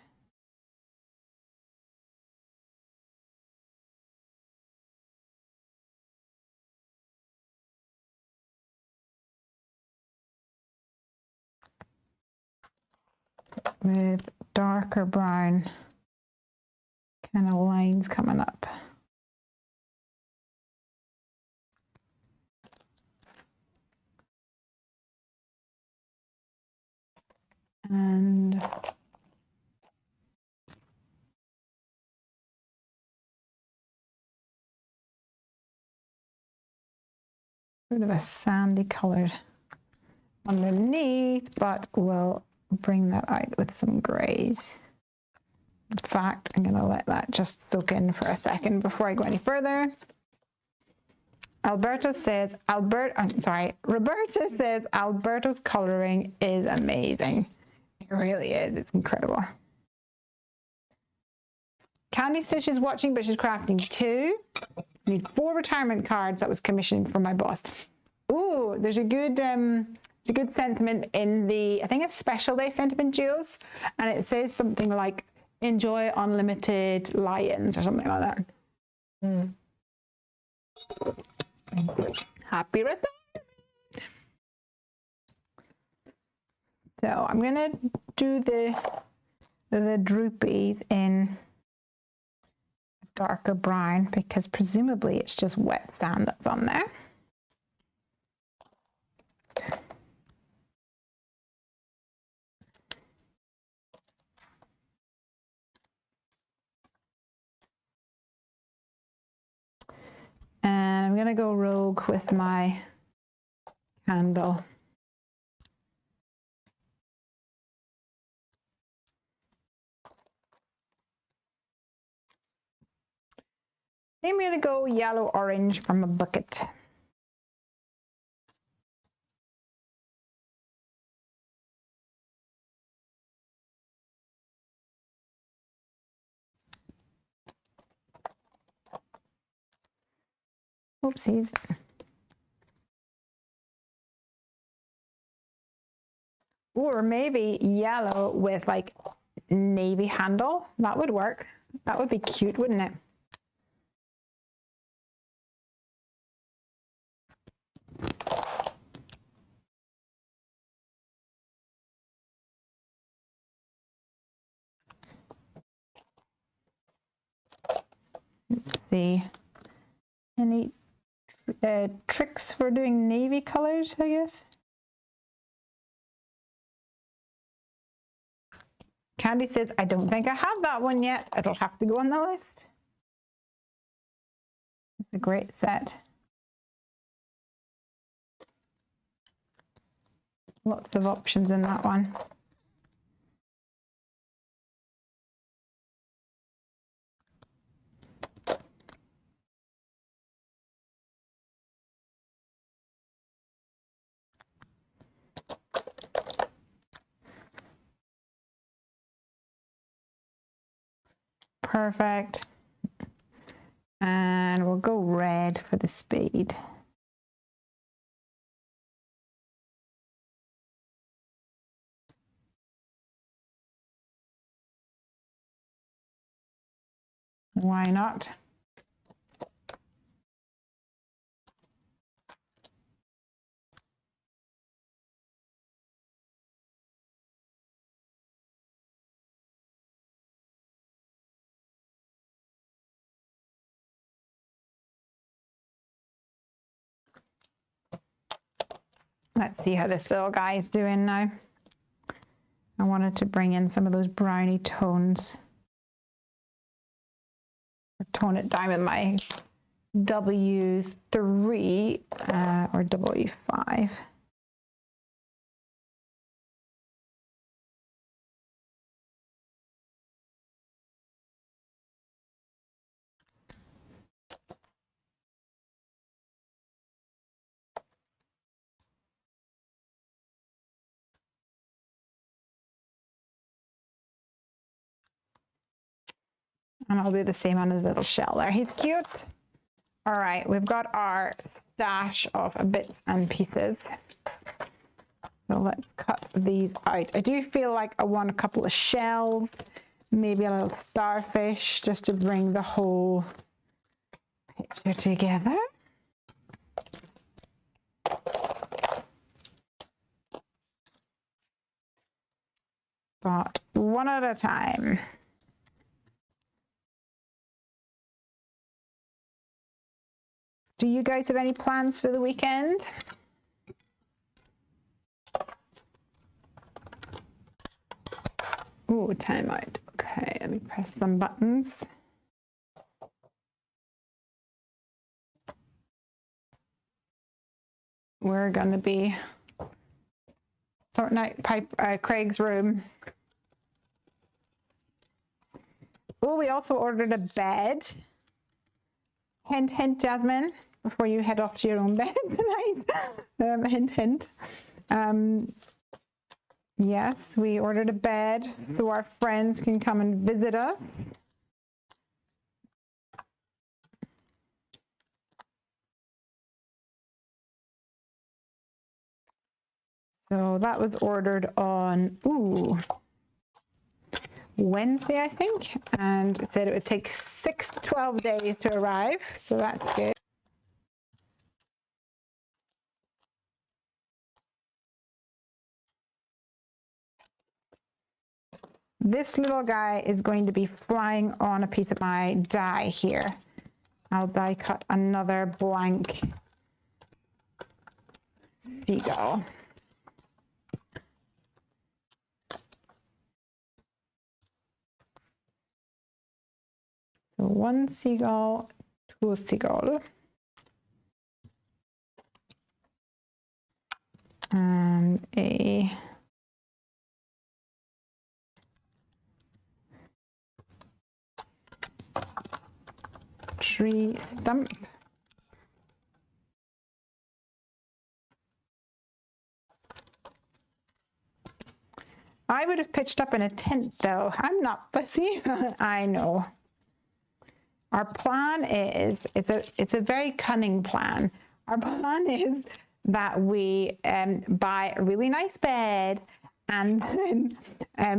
With darker brown kind of lines coming up. And sort of a sandy colored underneath, but we'll bring that out with some grays. In fact, I'm going to let that just soak in for a second before I go any further. Roberta says Alberto's coloring is amazing. It really is. It's incredible. Candy says she's watching, but she's crafting too. I need 4 retirement cards that was commissioned from my boss. Ooh, there's a good sentiment in the, I think it's Special Day sentiment, Jules, and it says something like enjoy unlimited lions or something like that. Happy retirement. So I'm gonna do the droopies in darker brown because presumably it's just wet sand that's on there. I'm gonna go rogue with my candle. Then I'm gonna go yellow orange from a bucket. Oopsies. Or maybe yellow with like navy handle. That would work. That would be cute, wouldn't it? Let's see. Any tricks for doing navy colors, I guess? Candy says, I don't think I have that one yet. It'll have to go on the list. It's a great set. Lots of options in that one. Perfect. And we'll go red for the spade. Why not? Let's see how this little guy is doing now. I wanted to bring in some of those brownie tones. Tone it down with my W3 or W5. And I'll do the same on his little shell there. He's cute. All right, we've got our stash of bits and pieces. So let's cut these out. I do feel like I want a couple of shells, maybe a little starfish, just to bring the whole picture together. But one at a time. Do you guys have any plans for the weekend? Oh, time out. Okay, let me press some buttons. We're going to be sorting out Craig's room. Oh, we also ordered a bed. Hint, hint, Jasmine, before you head off to your own bed tonight. Hint, hint. Yes, we ordered a bed so our friends can come and visit us. So that was ordered on Wednesday, I think, and it said it would take 6 to 12 days to arrive, so that's good. This little guy is going to be flying on a piece of my die here. I'll die cut another blank seagull. So one seagull, two seagull. and a tree stump. I would have pitched up in a tent though. I'm not fussy. I know. Our plan is, it's a very cunning plan. Our plan is that we buy a really nice bed, and then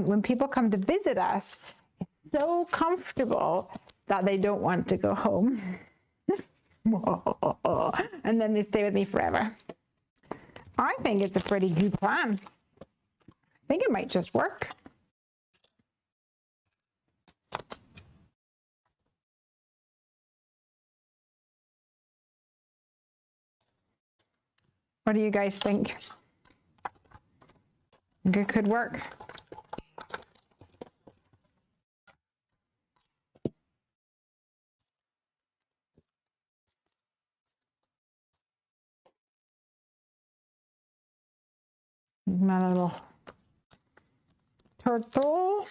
when people come to visit us, it's so comfortable that they don't want to go home. And then they stay with me forever. I think it's a pretty good plan. I think it might just work. What do you guys think? Think it could work? My little turtle.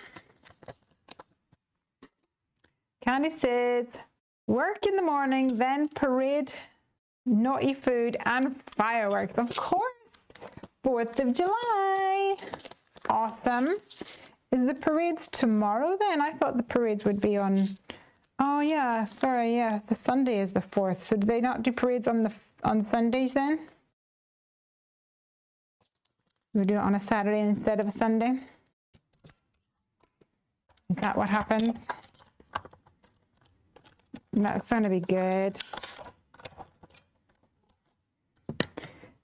Candy says, work in the morning, then parade, naughty food, and fireworks. Of course, 4th of July. Awesome. Is the parades tomorrow then? I thought the parades would be on, oh yeah, sorry, yeah, the Sunday is the 4th. So do they not do parades on Sundays then? We do it on a Saturday instead of a Sunday? Is that what happens? That's going to be good.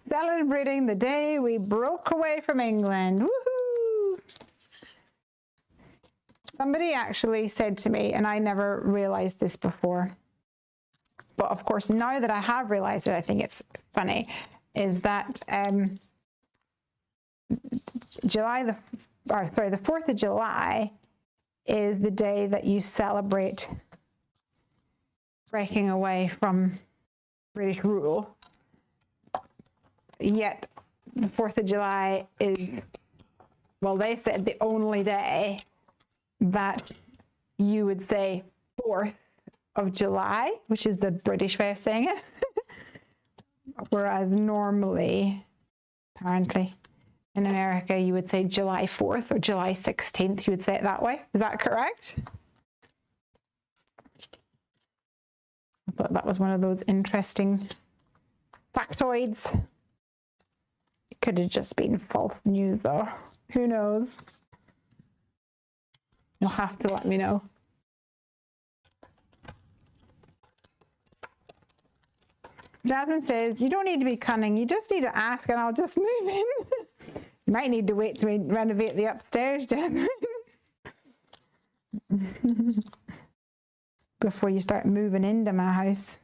Celebrating the day we broke away from England. Woohoo! Somebody actually said to me, and I never realized this before, but of course now that I have realized it, I think it's funny, is that the 4th of July is the day that you celebrate breaking away from British rule. Yet the 4th of July is, well, they said the only day that you would say 4th of July, which is the British way of saying it. Whereas normally, apparently, in America, you would say July 4th or July 16th. You would say it that way. Is that correct? I thought that was one of those interesting factoids. It could have just been false news, though. Who knows? You'll have to let me know. Jasmine says, you don't need to be cunning. You just need to ask and I'll just move in. You might need to wait till we renovate the upstairs, Jasmine. Before you start moving into my house.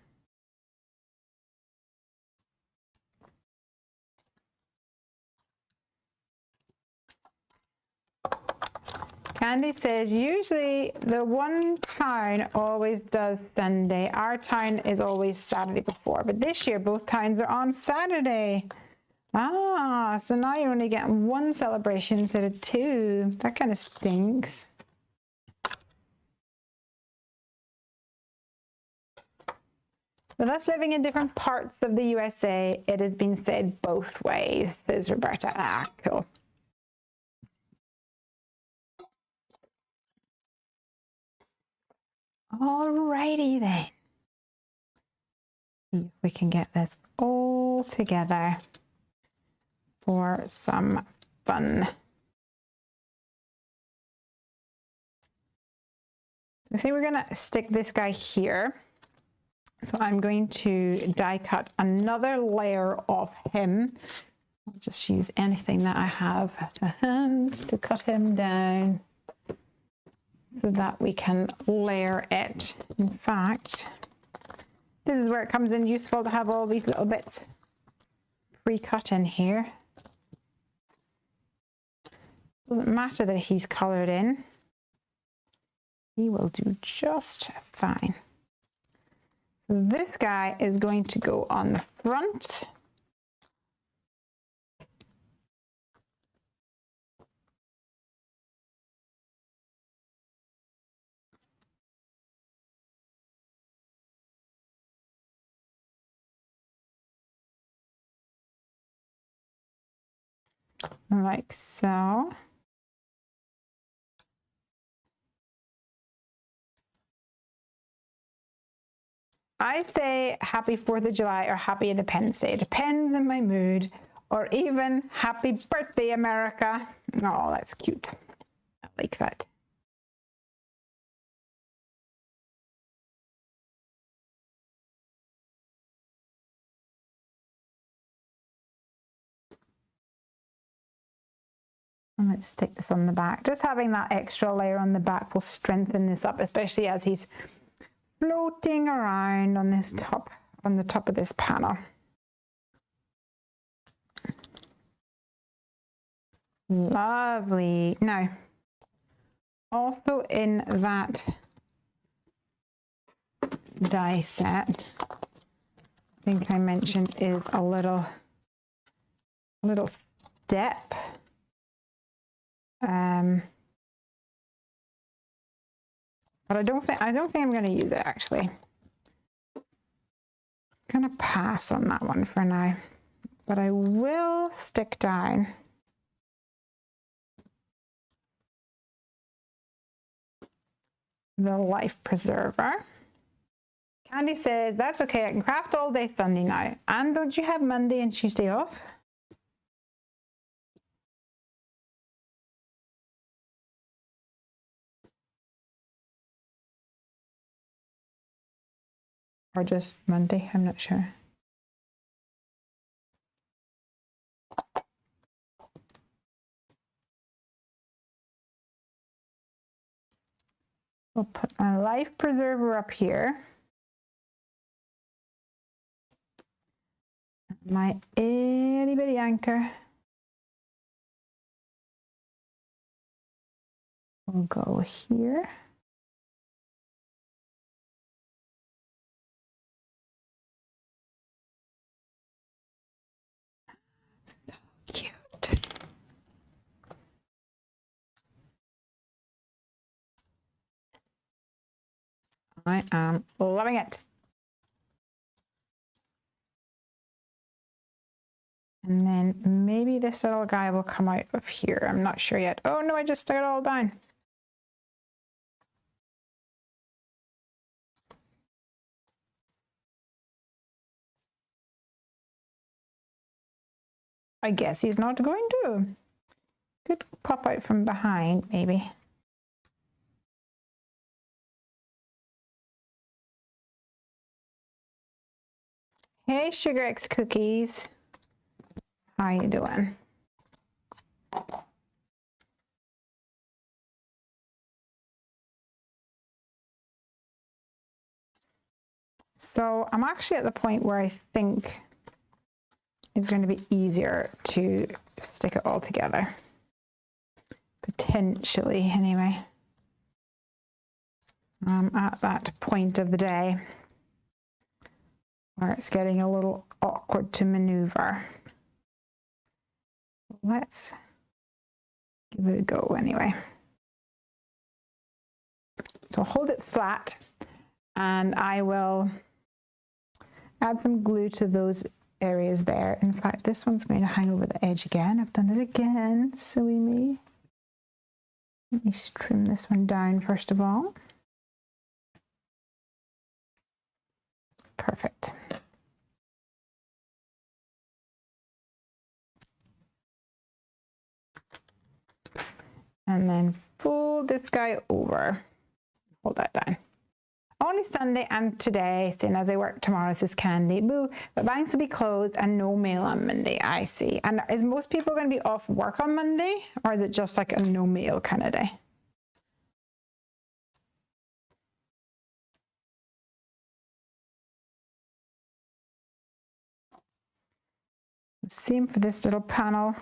Candy says, usually the one town always does Sunday. Our town is always Saturday before, but this year both towns are on Saturday. Ah, so now you're only getting one celebration instead of two. That kind of stinks. With us living in different parts of the USA, it has been said both ways, says Roberta. Ah, cool. Alrighty then. See if we can get this all together for some fun. So I think we're gonna stick this guy here. So I'm going to die cut another layer of him. I'll just use anything that I have to hand to cut him down so that we can layer it. In fact, this is where it comes in useful to have all these little bits pre-cut in here. Doesn't matter that he's colored in. He will do just fine. So this guy is going to go on the front. like so. I say happy 4th of July or happy Independence Day. It depends on my mood. Or even happy birthday, America. Oh, that's cute. I like that. And let's stick this on the back. Just having that extra layer on the back will strengthen this up, especially as he's floating around on this top, on the top of this panel. Lovely. Now, also in that die set, I think I mentioned is a little step. But I don't think I'm going to use it actually. I'm going to pass on that one for now, but I will stick down the life preserver. Candy says, that's okay, I can craft all day Sunday now. And don't you have Monday and Tuesday off? Or just Monday, I'm not sure. We'll put my life preserver up here. My itty bitty anchor will go here. So cute. I am loving it. And then maybe this little guy will come out of here. I'm not sure yet. Oh no, I just stuck it all down. I guess he's not going to. Could pop out from behind, maybe. Hey, Sugar X Cookies. How you doing? So I'm actually at the point where I think it's going to be easier to stick it all together. Potentially, anyway. I'm at that point of the day where it's getting a little awkward to maneuver. Let's give it a go anyway. So hold it flat and I will add some glue to those areas there. In fact, this one's going to hang over the edge again. I've done it again, silly me. Let me trim this one down first of all. Perfect. And then fold this guy over. Hold that down. Only Sunday and today, seeing as I work tomorrow, says Candy. Boo, but banks will be closed and no mail on Monday, I see. And is most people going to be off work on Monday? Or is it just like a no mail kind of day? Same for this little panel.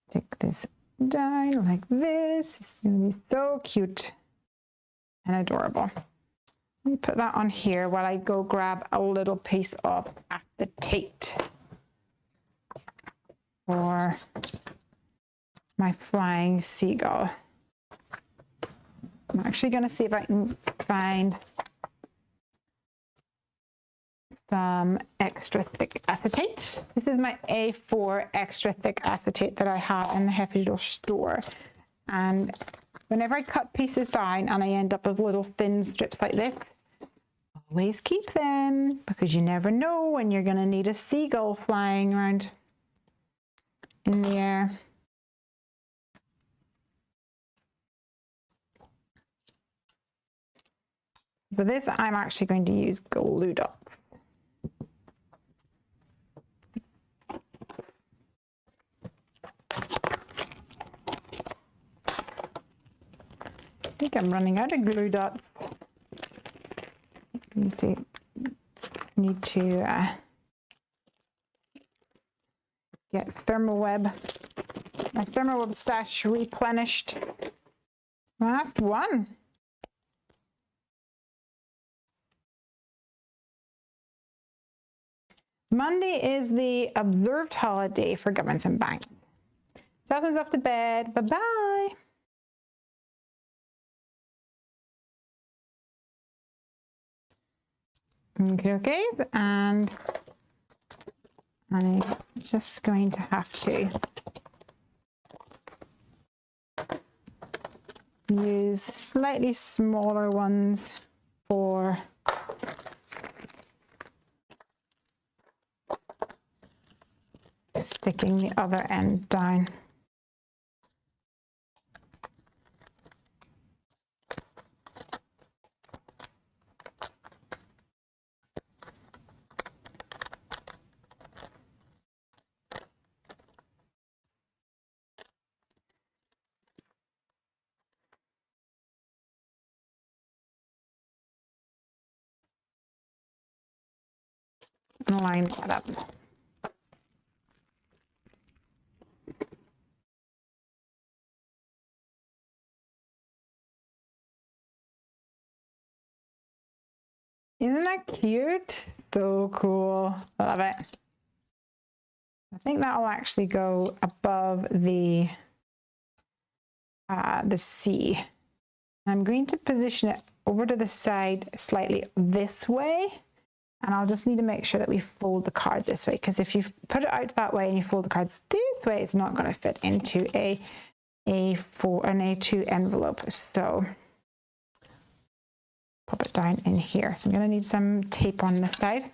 Stick this down like this. It's going to be so cute and adorable. Let me put that on here while I go grab a little piece of acetate for my flying seagull. I'm actually going to see if I can find some extra thick acetate. This is my A4 extra thick acetate that I have in the Happy Doodle store. And whenever I cut pieces down and I end up with little thin strips like this, always keep them, because you never know when you're going to need a seagull flying around in the air. For this, I'm actually going to use glue dots. I think I'm running out of glue dots. Need to get my Thermoweb stash replenished. Last one. Monday is the observed holiday for governments and banks. Jasmine's off to bed. Bye-bye. Okay, and I'm just going to have to use slightly smaller ones for sticking the other end down. And line that up. Isn't that cute? So cool. I love it. I think that will actually go above the C. I'm going to position it over to the side slightly this way. And I'll just need to make sure that we fold the card this way, because if you put it out that way and you fold the card this way, it's not going to fit into an A2 envelope. So pop it down in here. So I'm going to need some tape on this side.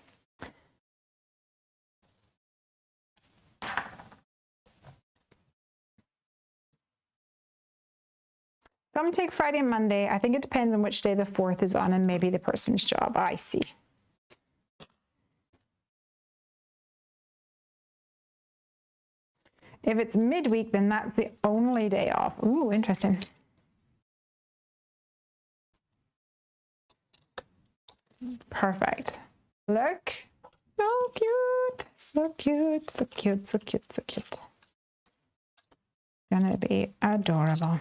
Some take Friday and Monday. I think it depends on which day the 4th is on and maybe the person's job. I see. If it's midweek, then that's the only day off. Ooh, interesting. Perfect. Look. So cute. So cute. So cute. So cute. So cute. Gonna be adorable.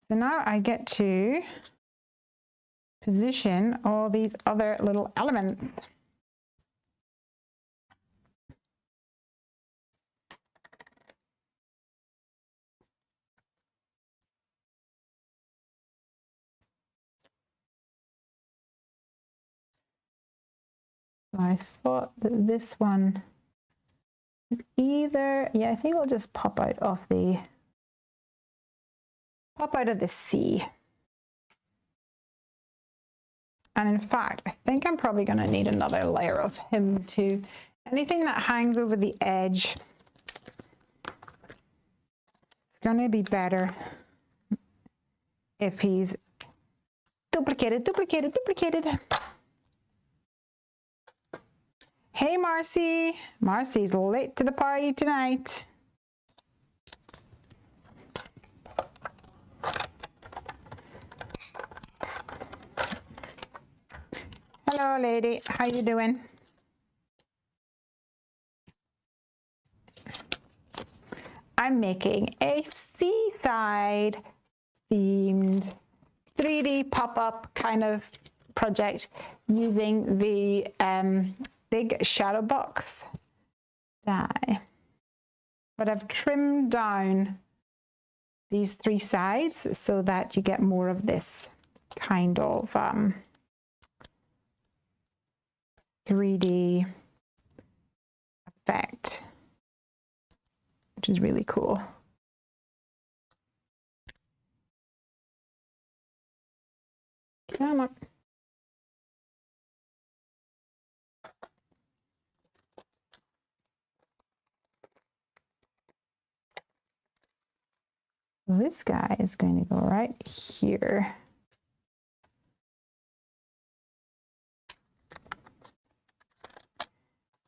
So now I get to position all these other little elements. So I thought that this one either, yeah, I think I'll just pop out of the C. And in fact, I think I'm probably going to need another layer of him too. Anything that hangs over the edge is going to be better if he's duplicated. Hey, Marcy. Marcy's late to the party tonight. Hello, lady. How you doing? I'm making a seaside themed 3D pop-up kind of project using the big shadow box die. But I've trimmed down these three sides so that you get more of this kind of 3D effect, which is really cool. Come on. This guy is going to go right here.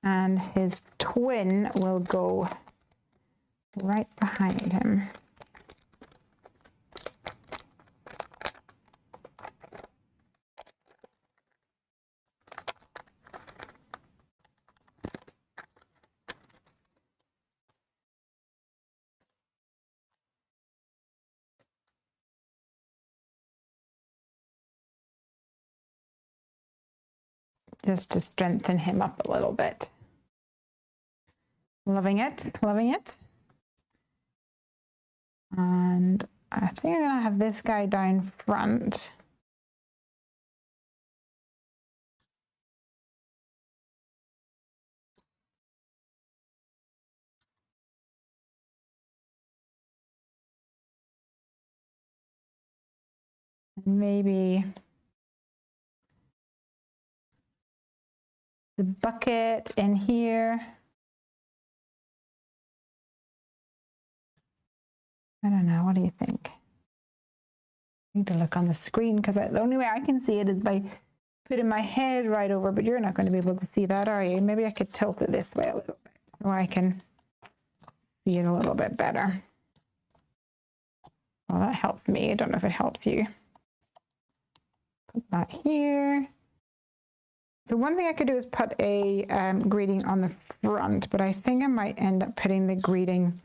And his twin will go right behind him. Just to strengthen him up a little bit. Loving it, loving it. And I think I'm gonna have this guy down front. Maybe the bucket in here. I don't know, what do you think? I need to look on the screen because the only way I can see it is by putting my head right over, but you're not going to be able to see that, are you? Maybe I could tilt it this way a little bit so I can see it a little bit better. Well, that helps me. I don't know if it helps you. Put that here. So one thing I could do is put a greeting on the front, but I think I might end up putting the greeting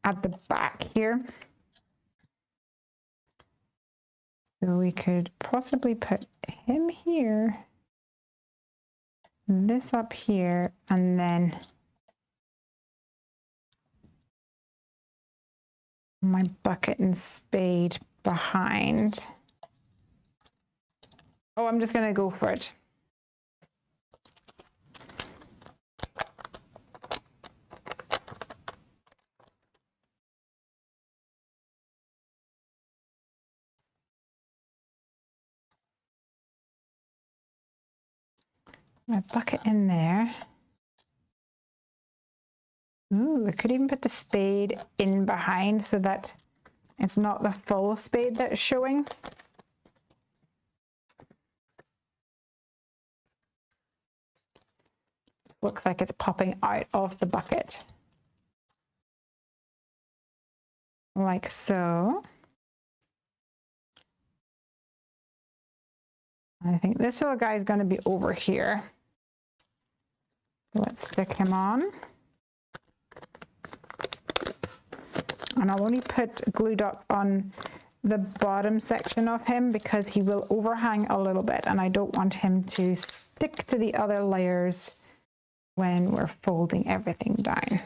at the back here. So we could possibly put him here, this up here, and then my bucket and spade behind. Oh, I'm just gonna go for it. My bucket in there. Ooh, I could even put the spade in behind so that it's not the full spade that's showing. Looks like it's popping out of the bucket. Like so. I think this little guy is going to be over here. Let's stick him on. And I'll only put glue dots on the bottom section of him because he will overhang a little bit and I don't want him to stick to the other layers when we're folding everything down.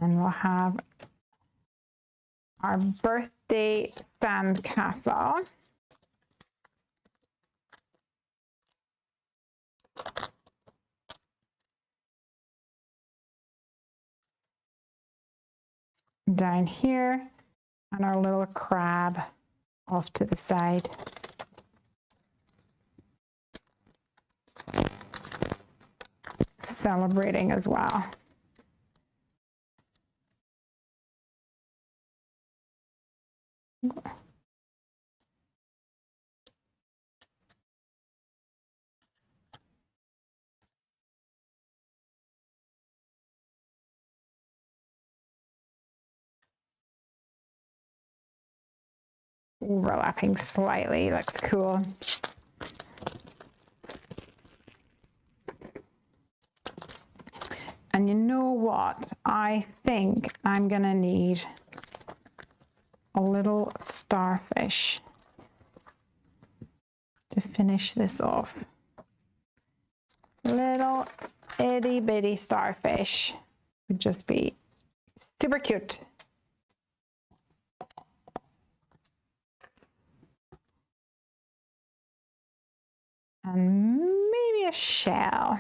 And we'll have our birthday sandcastle. Down here, and our little crab off to the side. Celebrating as well. Overlapping slightly, looks cool. And you know what? I think I'm gonna need a little starfish to finish this off. Little itty bitty starfish would just be super cute. And maybe a shell.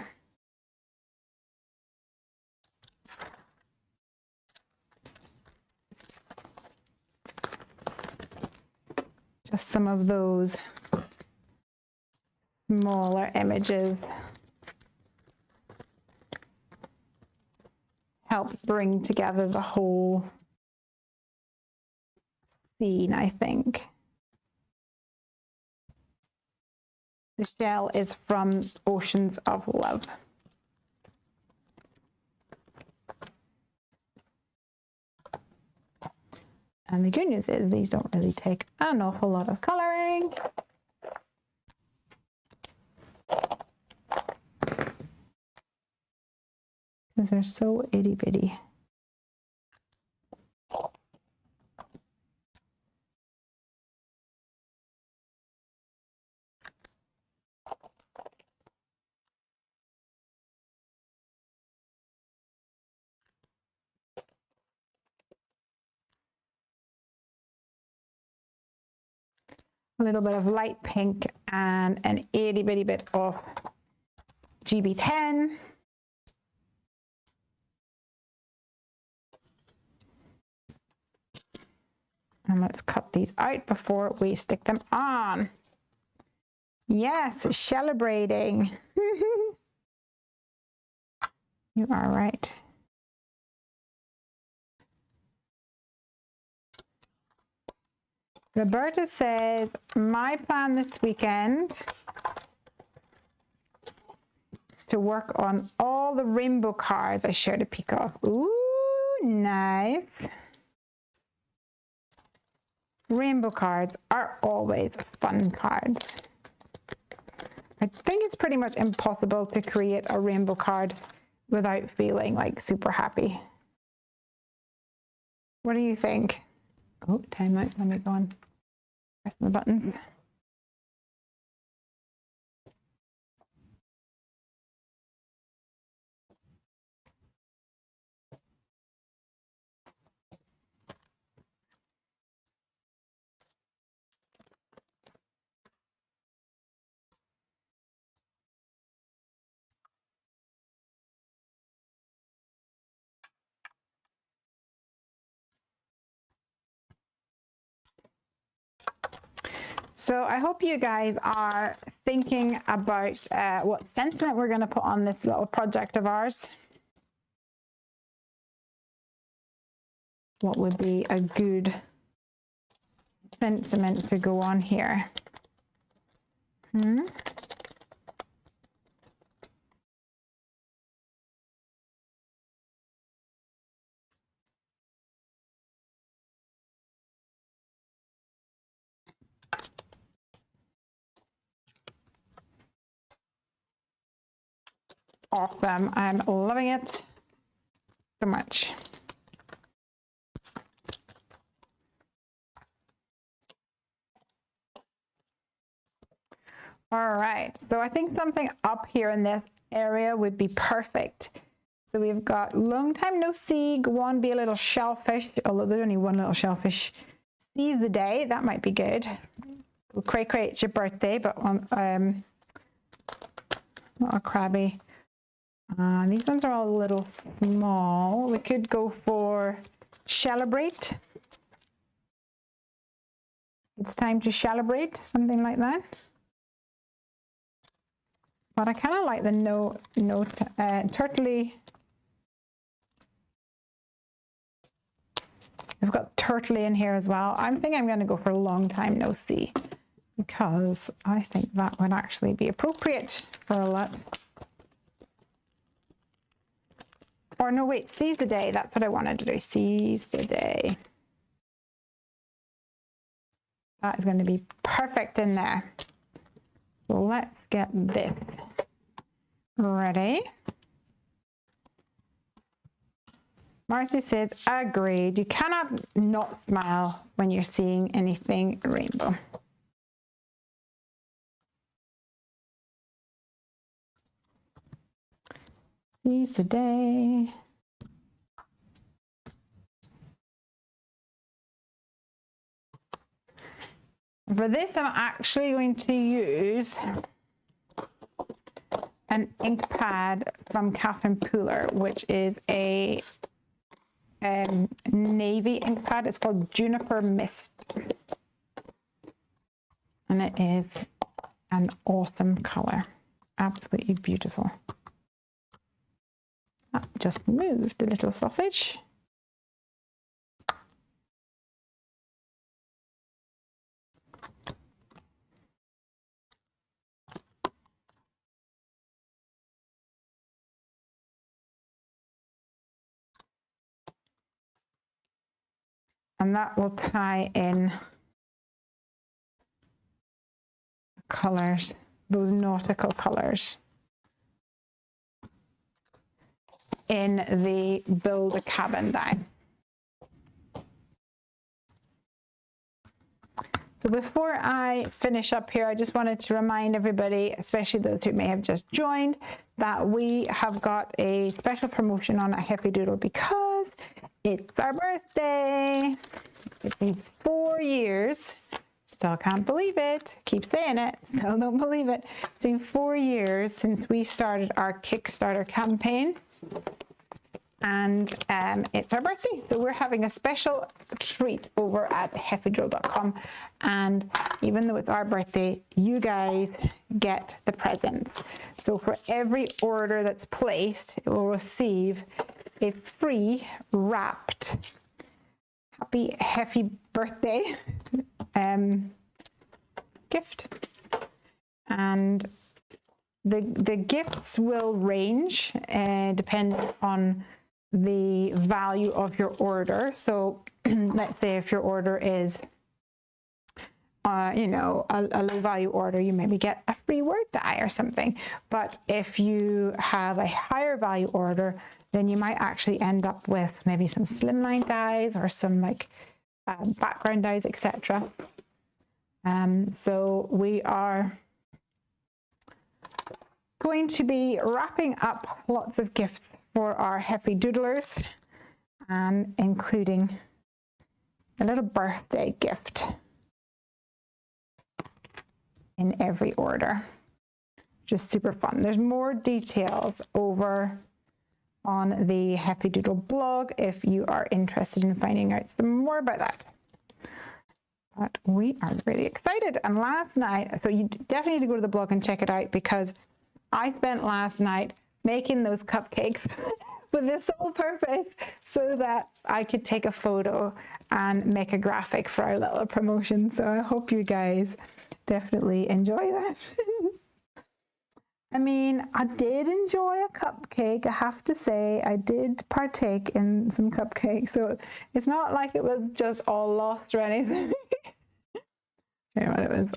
Just some of those smaller images help bring together the whole scene, I think. The shell is from Oceans of Love. And the good news is these don't really take an awful lot of coloring. Because they're so itty bitty. A little bit of light pink and an itty bitty bit of GB10. And let's cut these out before we stick them on. Yes, celebrating. You are right. Roberta says, my plan this weekend is to work on all the rainbow cards I shared a peek of. Ooh, nice. Rainbow cards are always fun cards. I think it's pretty much impossible to create a rainbow card without feeling like super happy. What do you think? Oh, time out. Let me go on. Press the buttons. So I hope you guys are thinking about what sentiment we're going to put on this little project of ours. What would be a good sentiment to go on here? Awesome. I'm loving it so much. All right, so I think something up here in this area would be perfect. So we've got long time no see, go on, be a little shellfish, although there's only one little shellfish. Seize the day, that might be good. Well, cray cray, it's your birthday, but not a crabby. These ones are all a little small. We could go for celebrate. It's time to celebrate, something like that. But I kind of like the turtley. We've got turtley in here as well. I'm thinking I'm going to go for a long time no see because I think that would actually be appropriate for a lot. Or no, wait, seize the day. That's what I wanted to do. Seize the day. That is going to be perfect in there. So let's get this ready. Marcy says, agreed. You cannot not smile when you're seeing anything rainbow. Seize the day. For this, I'm actually going to use an ink pad from Catherine Pooler, which is a navy ink pad. It's called Juniper Mist. And it is an awesome color. Absolutely beautiful. That just moved the little sausage. And that will tie in colors, those nautical colors, in the Build a Cabin die. So before I finish up here, I just wanted to remind everybody, especially those who may have just joined, that we have got a special promotion on a Hefty Doodle because it's our birthday. It's been 4 years. Still can't believe it. Keep saying it. Still don't believe it. It's been 4 years since we started our Kickstarter campaign. And it's our birthday, so we're having a special treat over at heftydoodle.com. And even though it's our birthday, you guys get the presents. So for every order that's placed, it will receive a free wrapped happy Hefty birthday gift. And the gifts will range depending on the value of your order. So let's say if your order is you know, a low value order, you maybe get a free word die or something. But if you have a higher value order, then you might actually end up with maybe some slimline dies or some like background dies, etc. So we are going to be wrapping up lots of gifts for our Hefty Doodlers, and including a little birthday gift in every order, which is super fun. There's more details over on the Hefty Doodle blog if you are interested in finding out some more about that. But we are really excited. And last night, so you definitely need to go to the blog and check it out, because I spent last night making those cupcakes with the sole purpose so that I could take a photo and make a graphic for our little promotion. So I hope you guys definitely enjoy that. I mean, I did enjoy a cupcake. I have to say, I did partake in some cupcakes. So it's not like it was just all lost or anything. Anyway, it was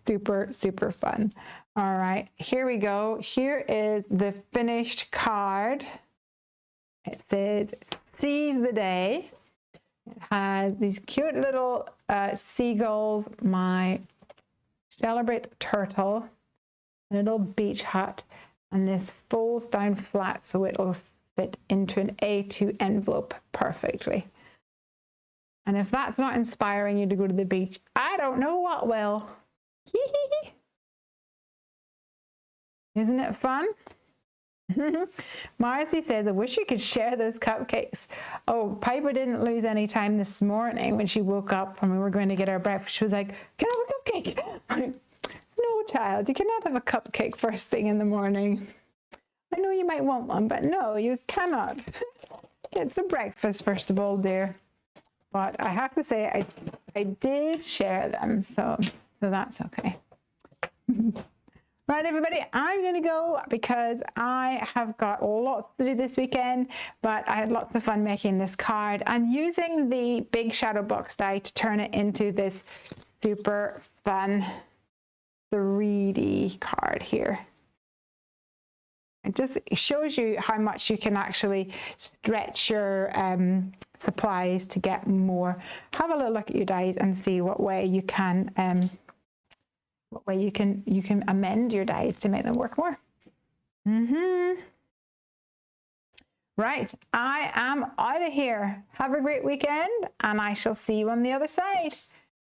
super, super fun. All right, here we go. Here is the finished card. It says, "Seize the day." It has these cute little seagulls, my Celebrate turtle, a little beach hut, and this folds down flat so it'll fit into an A2 envelope perfectly. And if that's not inspiring you to go to the beach, I don't know what will. Isn't it fun? Marcy says, "I wish you could share those cupcakes." Oh, Piper didn't lose any time this morning when she woke up and we were going to get our breakfast. She was like, "Can I have a cupcake?" No, child, you cannot have a cupcake first thing in the morning. I know you might want one, but no, you cannot. It's a breakfast, first of all, dear. But I have to say, I did share them, so that's okay. Right, everybody, I'm going to go because I have got lots to do this weekend, but I had lots of fun making this card. I'm using the big shadow box die to turn it into this super fun 3D card here. It just shows you how much you can actually stretch your supplies to get more. Have a little look at your dies and see what way you can amend your dies to make them work more. Right, I am out of here. Have a great weekend, and I shall see you on the other side.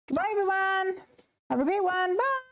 Goodbye, everyone. Have a great one. Bye.